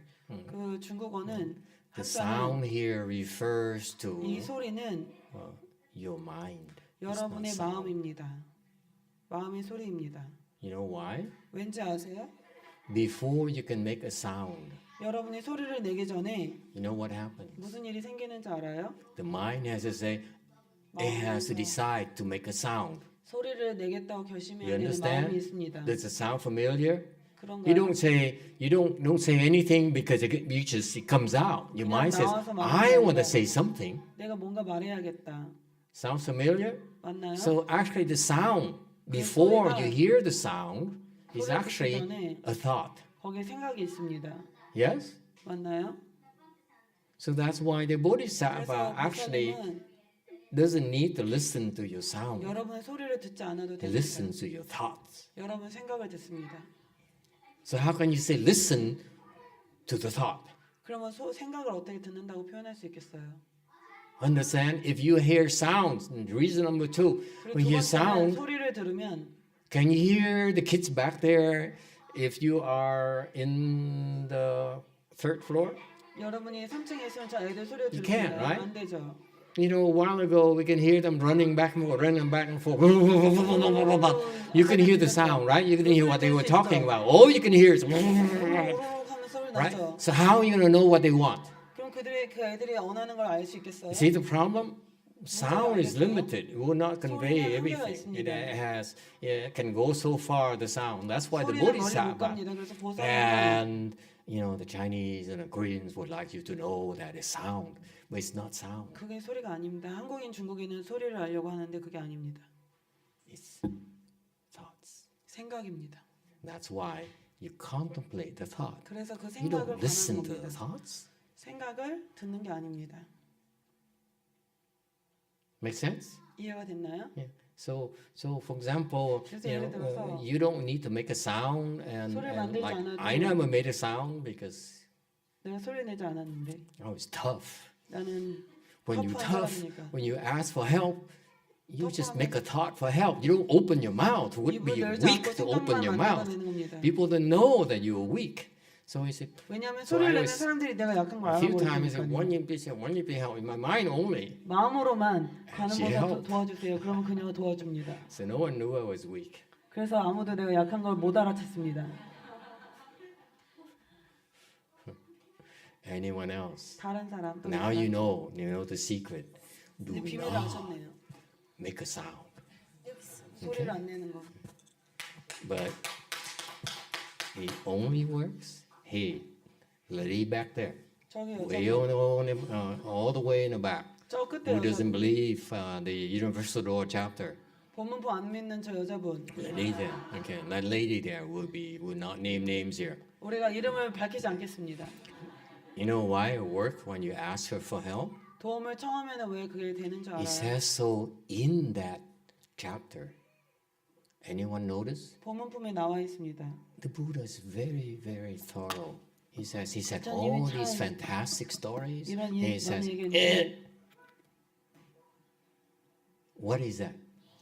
그 중국어는 the 한자는 sound here refers to 이 소리는 your mind. It's not 여러분의 sound. 마음입니다. 마음의 소리입니다. You know why? 왠지 아세요? Before you can make a sound, 여러분이 소리를 내기 전에 you know what happens? 무슨 일이 생기는지 알아요? The mind has to say, it has to decide to make a sound. 소리를 내겠다고 You 결심해야 되는 understand? 마음이 있습니다. Does it sound familiar? 그런가요? You don't say anything because it comes out. Your 그냥 mind says, 나와서 말하는 I 게 want to 아니라 say something. 내가 뭔가 말해야겠다. Sounds familiar? 맞나요? So actually the sound, before 소리가 you hear the sound, is 소리를 듣기 actually 전에 a thought. 거기에 생각이 있습니다. Yes? 맞나요? So that's why the Bodhisattva 그래서 actually 목사님은 doesn't need to listen to your sound. 여러분의 소리를 듣지 않아도 He 됩니다. listens to your thoughts. 여러분 생각을 듣습니다. So how can you say listen to the thought? 그러면 생각을 어떻게 듣는다고 표현할 수 있겠어요? Understand? If you hear sounds, and reason number two, 그리고 when 두 you hear 번째는 sound, 소리를 들으면 can you hear the kids back there if you are in the third floor? 여러분이 3층에 있으면 저 애들 소리를 You 들으면 can't, right? 안 되죠. You know, a while ago we can hear them running back and forth, running back and forth. You can hear the sound, right? You can hear what they were talking about. All you can hear is 하면 소리 right? 나죠. So how are you going to know what they want? 그럼 그 애들이 원하는 걸 알 수 있겠어요? See the problem? Sound is limited. It will not convey everything. It can go so far, the sound. That's why the 소리는 멀리 못 Bodhisattva 갑니다. 그래서 보살은 and the Chinese and the Koreans would like you to know that it's sound, but it's not sound. 그게 소리가 아닙니다. 한국인, 중국인은 소리를 알려고 하는데 그게 아닙니다. It's thoughts. 생각입니다. That's why you contemplate the thought. 그래서 그 You 생각을 don't listen 반하는 to the 겁니다. thoughts. 생각을 듣는 게 아닙니다. Make sense? 이해가 됐나요? Yeah. So for example, 그래서 예를 들어서 you don't need to make a sound, and 소리를 만들지 like 않아도 I never made a sound because 내가 소리 내지 않았는데 I was tough. 나는 When you 터프한 tough, 사람이니까. when you ask for help, you just 터프하면 make a thought for help. You don't open your mouth. It would 입을 be 열지 weak 않고 to open your 생각만 mouth. 만들어내는 겁니다. People don't know that you're weak. So he said, 왜냐하면 So 소리를 I 내는 was- 사람들이 내가 약한 걸 a few times he said, 알아버리니까요. one yin please help, one yin please help. In my mind only. 마음으로만 She 가는 helped. 거가 도와주세요. 그러면 그녀가 도와줍니다. So no one knew I was weak. 그래서 아무도 내가 약한 걸 못 알아챘습니다. Anyone else? 다른 사람 또 Now you know the secret. Do 이제 비밀을 not 아셨네요. make a sound. 소리를 안 내는 거. But it only works. Hey, lady back there, 저기 way 여자 all the way in the back, 저 끝에 who 여자 doesn't believe the Universal Chapter. 본문부 안 믿는 저 여자분 Lady there, okay, that lady there will not name names here. 우리가 이름을 밝히지 않겠습니다. You know why it works when you ask her for help? 도움을 청하면 왜 그게 되는 줄 It 알아요? says so in that chapter. Anyone notice? 본문품에 나와 있습니다. The Buddha is very, very thorough. He said 부처님이 all these 참 fantastic stories. 이런 And he says, 얘기했는데 what is that?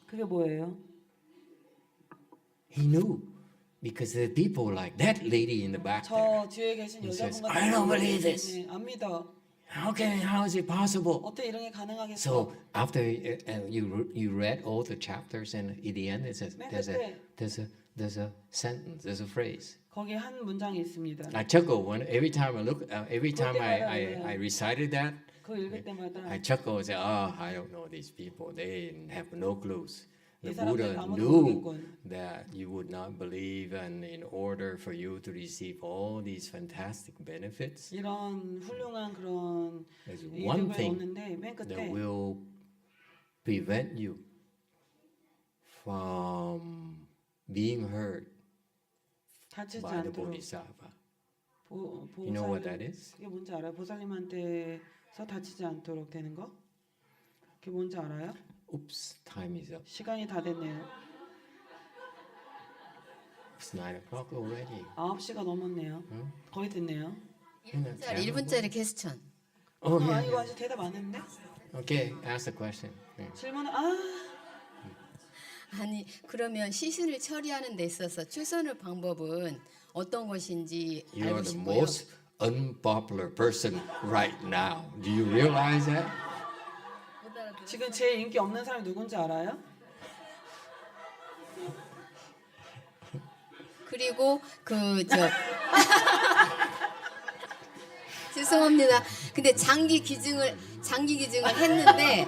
그게 뭐예요? He knew. Because the people like that lady in the back there. 저 뒤에 계신 He 여자분 says, 같은 I don't 경우는 believe this. 네, 안 믿어. How is it possible? 어떻게 이런 게 가능하겠어? So after you read all the chapters, and at the end it says 맨 there's 끝에 a sentence, there's a phrase. 거기에 한 문장이 있습니다. I chuckle when every time I look, every time 때마다 I recited that, 그거 읽을 때마다 I chuckle and say, oh, I don't know these people. They have no clues. The 이 사람들 Buddha 아무도 knew 모르겠군. that you would not believe, and in order for you to receive all these fantastic benefits, 이런 훌륭한 그런 there's one 이득을 thing 얻는데 맨 끝에 that will prevent you from being hurt 다치지 by the 않도록 Bodhisattva. You know what that is? 그게 뭔지 알아요? 보살님한테서 다치지 않도록 되는 거? 그게 뭔지 알아요? Oops, time is up. 시간이 다 됐네요. It's 9 o'clock already. 9시가 넘었네요. 거의 됐네요. 1분짜리 퀘스천. Oh, yeah, 아니고 yeah. 아직 대답 안 했는데? Okay, ask the question. Yeah. 질문은 아니 그러면 시신을 처리하는 데 있어서 최선의 방법은 어떤 것인지 You 알고 are the 싶고요. most unpopular person right now. Do you realize that? 지금 제일 인기 없는 사람이 누군지 알아요? 그리고 죄송합니다. 근데 장기 기증을 했는데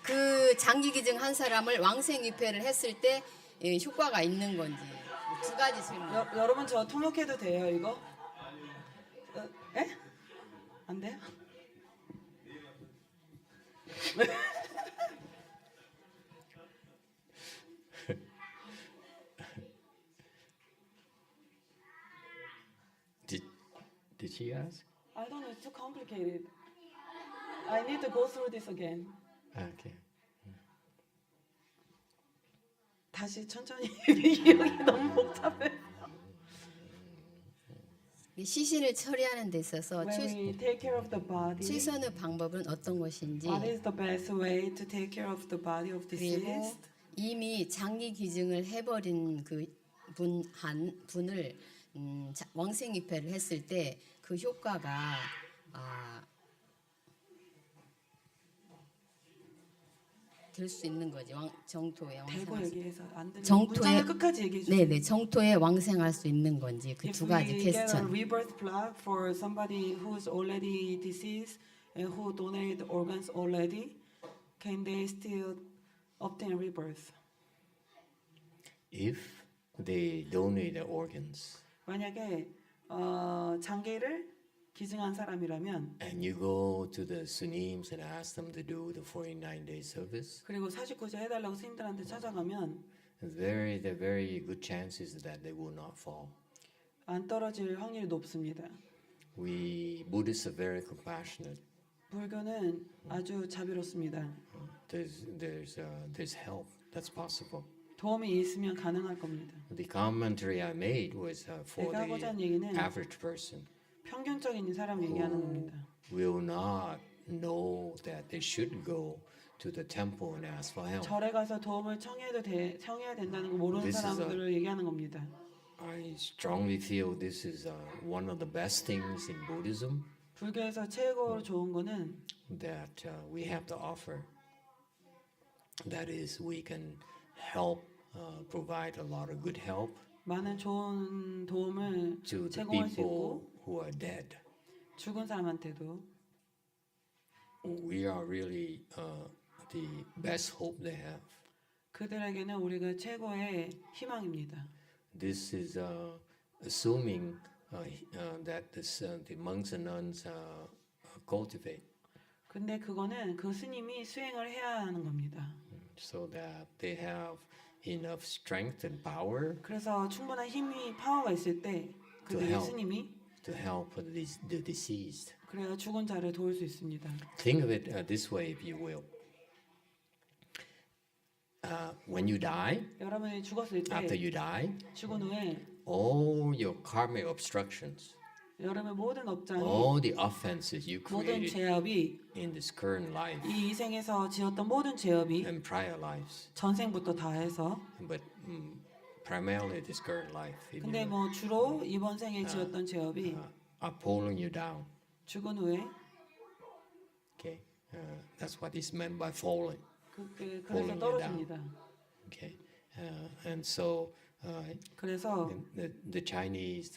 그 장기 기증 한 사람을 왕생 입회를 했을 때 효과가 있는 건지 두 가지 질문. 여러분 저 통역해도 돼요 이거? 에? 안 돼요? Did she ask? I don't know. It's too complicated. I need to go through this again. Okay. 다시 천천히 기억이 너무 복잡해. 시신을 처리하는 데 있어서 When we take care of the body, 최선의 방법은 어떤 것인지 what is the best way to take care of the body of 그리고 deceased? 이미 장기 기증을 해버린 그 분을 왕생 입회를 했을 때 그 효과가 될 수 있는 거지. 정토에 대고 왕생할 수. 얘기해서 안 되는 정토에- 문장을 끝까지 얘기해 주세요. 네네 정토에 왕생할 수 있는 건지 그 If 두 가지 we get a 퀘스천. rebirth plaque for somebody who's already deceased and who donated organs already, can they still obtain rebirth? If they donate their organs 만약에 장기를 기증한 사람이라면 and you go to the sunims and ask them to do the 49-day service, 그리고 49제 해달라고 스님들한테 찾아가면 the very good chances that they will not fall. 안 떨어질 확률이 높습니다. We Buddhists are very compassionate. 불교는 아주 자비롭습니다. There's help that's possible. 도움이 있으면 가능할 겁니다. The commentary I made was for 내가 하고자 하는 the 얘기는 average person 평균적인 사람 얘기하는 겁니다. will not know that they should go to the temple and ask for help. 절에 가서 도움을 청해야 된다는 거 모르는 This is a- 사람들을 얘기하는 겁니다. I strongly feel this is one of the best things in Buddhism 불교에서 최고로 좋은 거는 that we have to offer. That is, we can help provide a lot of good help 많은 좋은 도움을 to the 제공할 수 people 있고 who are dead. 죽은 사람한테도 We are really the best hope they have. 그들에게는 우리가 최고의 희망입니다. This is assuming that the monks and nuns cultivate, 근데 그거는 그 스님이 수행을 해야 하는 겁니다. so that they have enough strength and power 그래서 충분한 힘이 파워가 있을 때 근데 help. 예수님이 to help the deceased. 그래야 죽은 자를 도울 수 있습니다. Think of it this way, if you will. When you die, 여러분이 죽었을 after 때 you die, 죽은 후에 all your karmic obstructions, 여러분의 모든 업장이 all the offenses you 모든 created 죄업이 in this current life 이 이생에서 지었던 모든 죄업이 and prior lives, 전생부터 다 해서 but primarily this current life, if 근데 you 뭐 주로 이번 생에 지었던 죄업이 are pulling you down. 죽은 후에 Okay, that's what is meant by falling. 그래서 Pulling you 떨어집니다. Okay, and so 그래서 the Chinese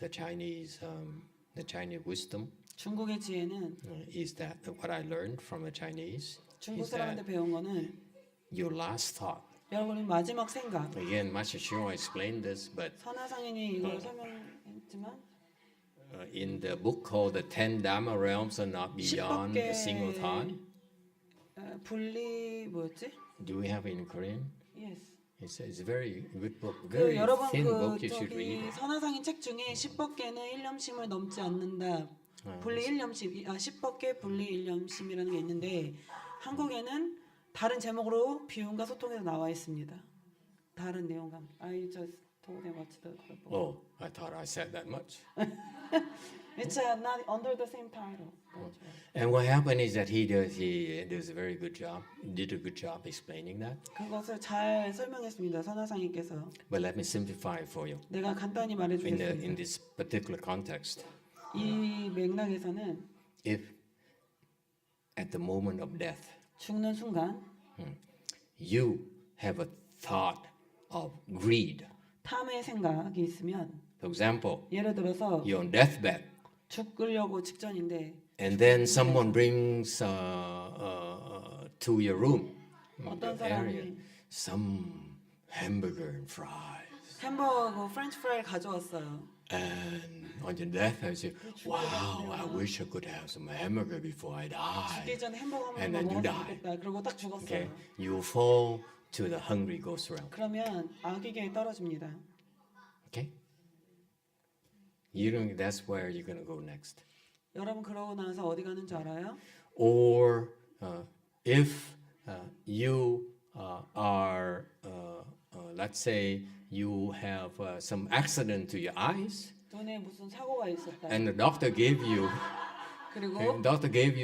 wisdom 중국의 지혜는 is that what I learned from the Chinese 중국 is that 사람한테 배운 거는 your last thought. 여러분이 마지막 생각 Again, Master Shio explained this, but 선하상인이 이걸 설명했지만 in the book called The 10 Dharma Realms are not beyond a single thought. 분리 뭐였지? Do we have it in Korean? Yes. It's a very good book, 그 very 여러분 thin book. 그 You should read 저기 it. 선하상인 책 중에 10법계는 일념심을 넘지 않는다. 분리 일념심, 10법계 분리 일념심이라는 게 있는데 한국에는 다른 제목으로 비움과 소통에서 나와 있습니다. 다른 내용과 I just told them what's the book. Oh, I thought I said that much. It's not under the same title. And what happened is that he does a very good job. Did a good job explaining that. 그것을 잘 설명했습니다. 선하상인께서. But let me simplify it for you. 내가 간단히 In 말해주겠습니다. this particular context, 이 맥락에서는 if at the moment of death 죽는 순간 you have a thought of greed, 탐의 생각이 있으면 for example, 예를 들어서 you're on deathbed, 죽으려고 직전인데 and then someone brings to your room 어떤 area 사람이 some hamburger and fries, 햄버거, 프렌치 프라이를 가져왔어요. and on your deathbed you say, "Wow, I wish I could have some hamburger before I die." 죽기 전에 햄버거 한 And 번 then you 먹었으면 die. 좋겠다. 그리고 딱 죽었어요. Okay, you fall to the hungry ghost realm. 그러면 악의계에 떨어집니다. Okay, you know that's where you're gonna go next. 여러분 그러고 나서 어디 가는 줄 알아요? Or if you are, let's say, you have some accident to your eyes, 눈에 무슨 사고가 있었다. and the doctor gave you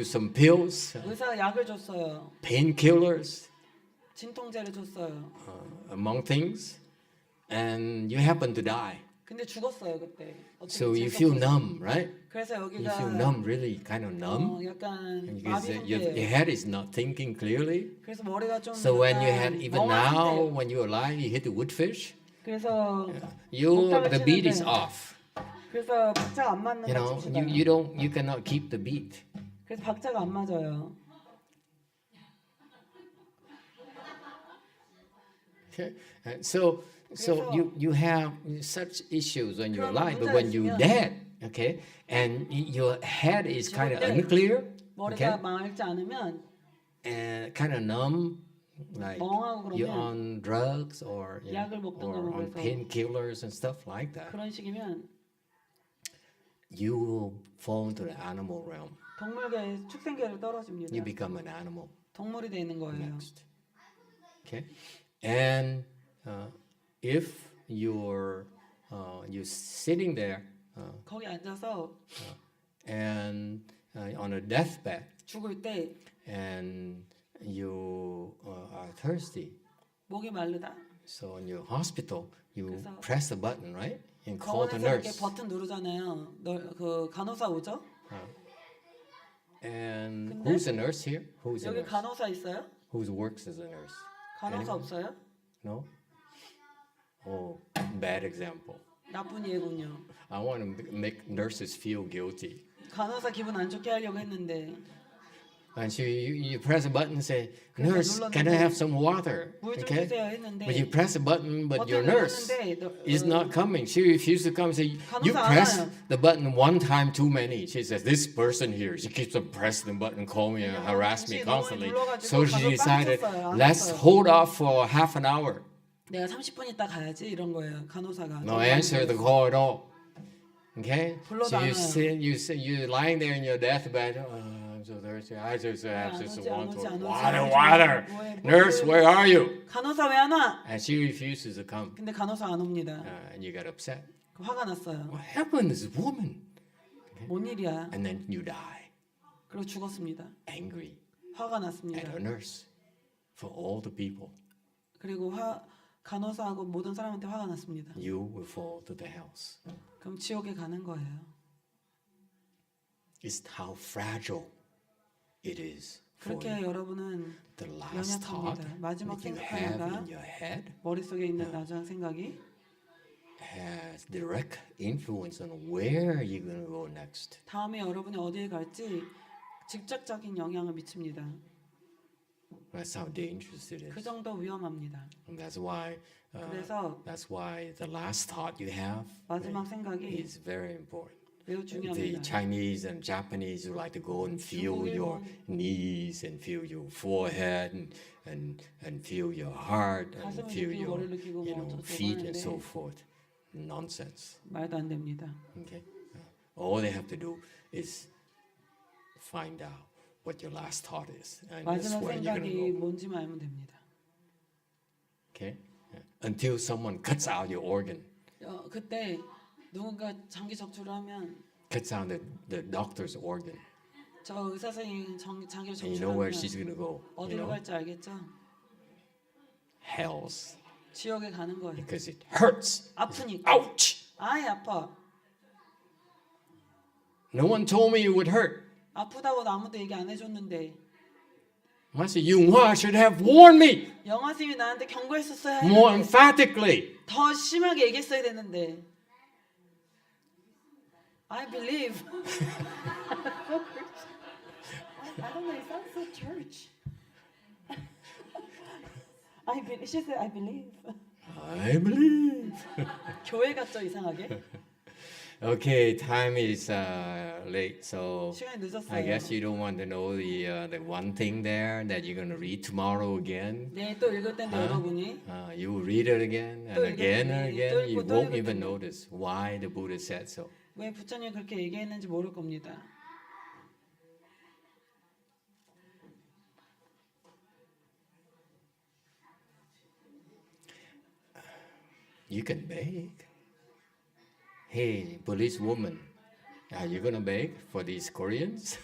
some pills, 의사가 약을 줬어요. painkillers, 진통제를 줬어요. among things, and you happen to die. 근데 죽었어요 그때. 어떻게 So you 재수 feel 없어서. numb, right? 그래서 You 여기가 feel numb, really kind of numb, 약간 because 마비 your 상태예요. head is not thinking clearly. 그래서 머리가 좀 So when you 약간 had, even 멍한 now, 상태예요. when you're alive, you hit the woodfish, 그래서 the beat is 치는데 off. 그래서 박자가 안 맞는 You know, 거 칩시다. you cannot keep the beat. 그래서 박자가 안 맞아요. Okay, and so 그래서 you have such issues when you're 그런 alive, but 문제가 when you're 있으면 dead, okay, and your head is kind of 죽을 때 unclear, 머리가 okay, 맑지 않으면 and kind of numb, like 멍하고 you're 그러면 on drugs or 약을 먹던가 or on 그래서 painkillers and stuff like that, 그런 식이면 you will fall into the animal realm. 동물계 축생계를 떨어집니다. You become an animal 동물이 되는 거예요. next. Okay, and if you're sitting there 거기 앉아서 and on a deathbed 죽을 때 and you are thirsty, 목이 마르다. so in your hospital you 그래서 press the button, right, and call the 병원에서 이렇게 nurse. 버튼 누르잖아요. 그 간호사 오죠? And 근데 who's a nurse here? Who's a 여기 nurse? 간호사 있어요? Who works as a nurse? 간호사 Anyone? 없어요? No? Oh, bad example. 나쁜 예군요. I want to make nurses feel guilty. 간호사 기분 안 좋게 하려고 했는데 And so you press a button and say, 그래서 "Nurse, can I have some water?" 물 좀 Okay? 주세요 했는데 But you press a button, but your 버튼을 nurse 눌렀는데 is not coming. She refuses to come. Say, "You 간호사 안 press 와요." the button one time too many." She says, "This person here, she keeps on pressing the button, call me and harass me 당신이 너무 constantly." 눌러가지고 So she 간호사 decided, 빡쳤어요. 안 "Let's 왔어요. hold off for half an hour. 내가 30분 있다 가야지 이런 거예요. 간호사가. No answer the call at all." Okay? 불러도 So 안 you're lying there in your deathbed. I'm so thirsty. I just 안 want 오지, 안 오지, water, 안 오지. water. 뭐해, Nurse, where are you? 간호사 왜 안 와? And she refuses to come. 근데 간호사 안 옵니다. And you get upset. 화가 났어요. What happened to this woman? 뭔 일이야? And then you die, 그리고 죽었습니다. angry 화가 at 났습니다. a nurse for all the people. 그리고 간호사하고 모든 사람한테 화가 났습니다. You will fall to the hells. 그럼 지옥에 가는 거예요. It's how fragile it is for 그렇게 you. 여러분은 The last thought 연약합니다. 마지막 that you have 생각하다가 in your head 머릿속에 있는 마지막 생각이 has direct influence on where you're going to go next. 다음에 여러분이 어디에 갈지 직접적인 영향을 미칩니다. That's how dangerous it 그 is. 정도 위험합니다. And that's why 그래서 the last thought you have 마지막 생각이 is very important. 매우 The 중요합니다. Chinese and Japanese who like to go and feel your knees and feel your forehead and feel your heart and 가슴을 feel 느끼고 your 머리를 느끼고 뭐 어쩌고 feet and 하는데 so forth. Nonsense. 말도 안 됩니다. Okay. All they have to do is find out what your last thought is, and that's 마지막 where you're 생각이 gonna go. 뭔지만 알면 됩니다. Okay. Until someone cuts out your organ, 그때 누군가 장기 적출을 하면 cuts out the doctor's organ, 저 의사 선생님 장기를 and you know where 적출하면 she's gonna go. You 어디로 know, 갈지 알겠죠? hells, 지옥에 가는 거예요. because it hurts. 아프니까. Ouch! 아이 아파. No one told me it would hurt. 아프다고 아무도 얘기 안 해줬는데 Master YongHua should have warned me 영화 선생님이 나한테 경고했었어야 more 했는데 emphatically. 더 심하게 얘기했어야 됐는데 I believe I don't know, it sounds so church. She said I believe. I believe. 교회 같죠 이상하게? Okay, time is late, so 시간이 늦었어요. I guess you don't want to know the one thing there that you're gonna read tomorrow again. 내일 또 읽을 텐데 여러분이 You will read it again and 또 again and 읽을 again. 또 You 읽고 또 won't 읽을 even 텐데. notice why the Buddha said so. 왜 부처님이 그렇게 얘기했는지 모를 겁니다. You can beg. Hey, police woman, are you gonna beg for these Koreans?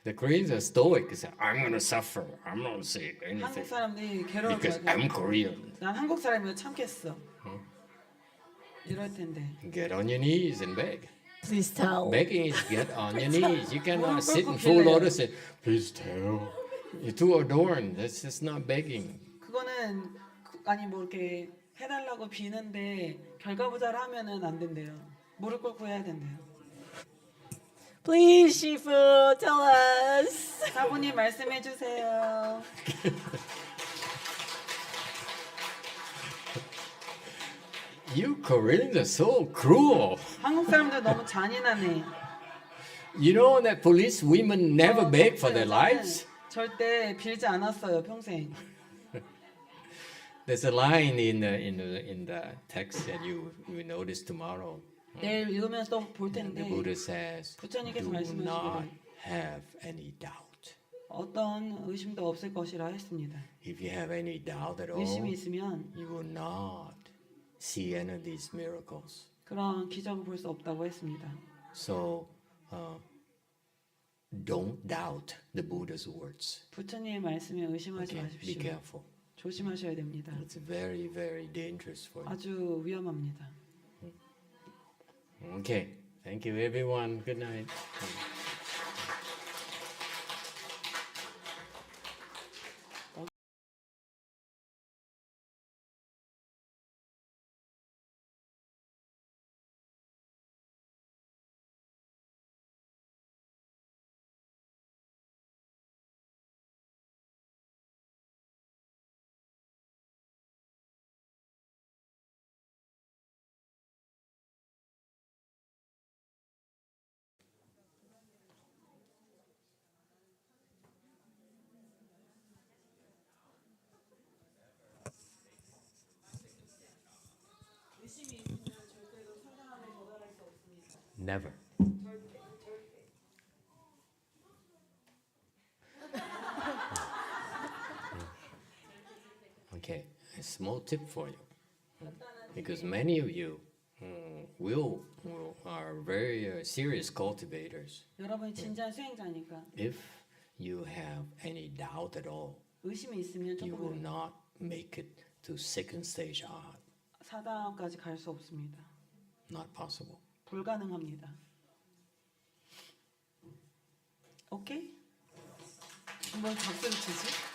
The Koreans are stoic. They say, I'm gonna suffer. I'm not say anything 한국 사람들이 괴로울 because 거야. I'm Korean. 난 한국 사람이라 참겠어. 이럴 텐데. Get on your knees and beg. Please tell. Begging is get on your knees. You cannot 무릎 sit 꿇고 in full 빌래요. lotus and please tell. You're too adorned. That's just not begging. 그거는 아니 뭐 이렇게 해달라고 비는데 결과부자를 하면은 안 된대요. 무릎 꿇고 해야 된대요. Please, Shifu, tell us. 사부님 말씀해 주세요. You Koreans are so cruel. 한국 사람들 너무 잔인하네. You know that police women never beg for their lives? 절대 빌지 않았어요 평생. There's a line in the text that you will notice tomorrow. 내일 읽으면 또 볼 And the 텐데 Buddha says, 부처님께서 do not 말씀하시기를 have any doubt. 어떤 의심도 없을 것이라 했습니다. If you have any doubt at all, 의심이 있으면 you will not see any of these miracles. 그런 기적을 볼 수 없다고 했습니다. So don't doubt the Buddha's words. 부처님의 말씀에 의심하지 Okay, be 마십시오. careful. 조심하셔야 됩니다. It's very, very dangerous for you. 아주 위험합니다. Okay, thank you everyone. Good night. Never. Okay, a small tip for you, because many of you are very serious cultivators. 여러분이 진지한 수행자니까 If you have any doubt at all, 의심이 있으면 you will 조금 not make it to second stage art. 4단까지 갈 수 없습니다. Not possible. 불가능합니다. 오케이? 뭘 박수를 치지?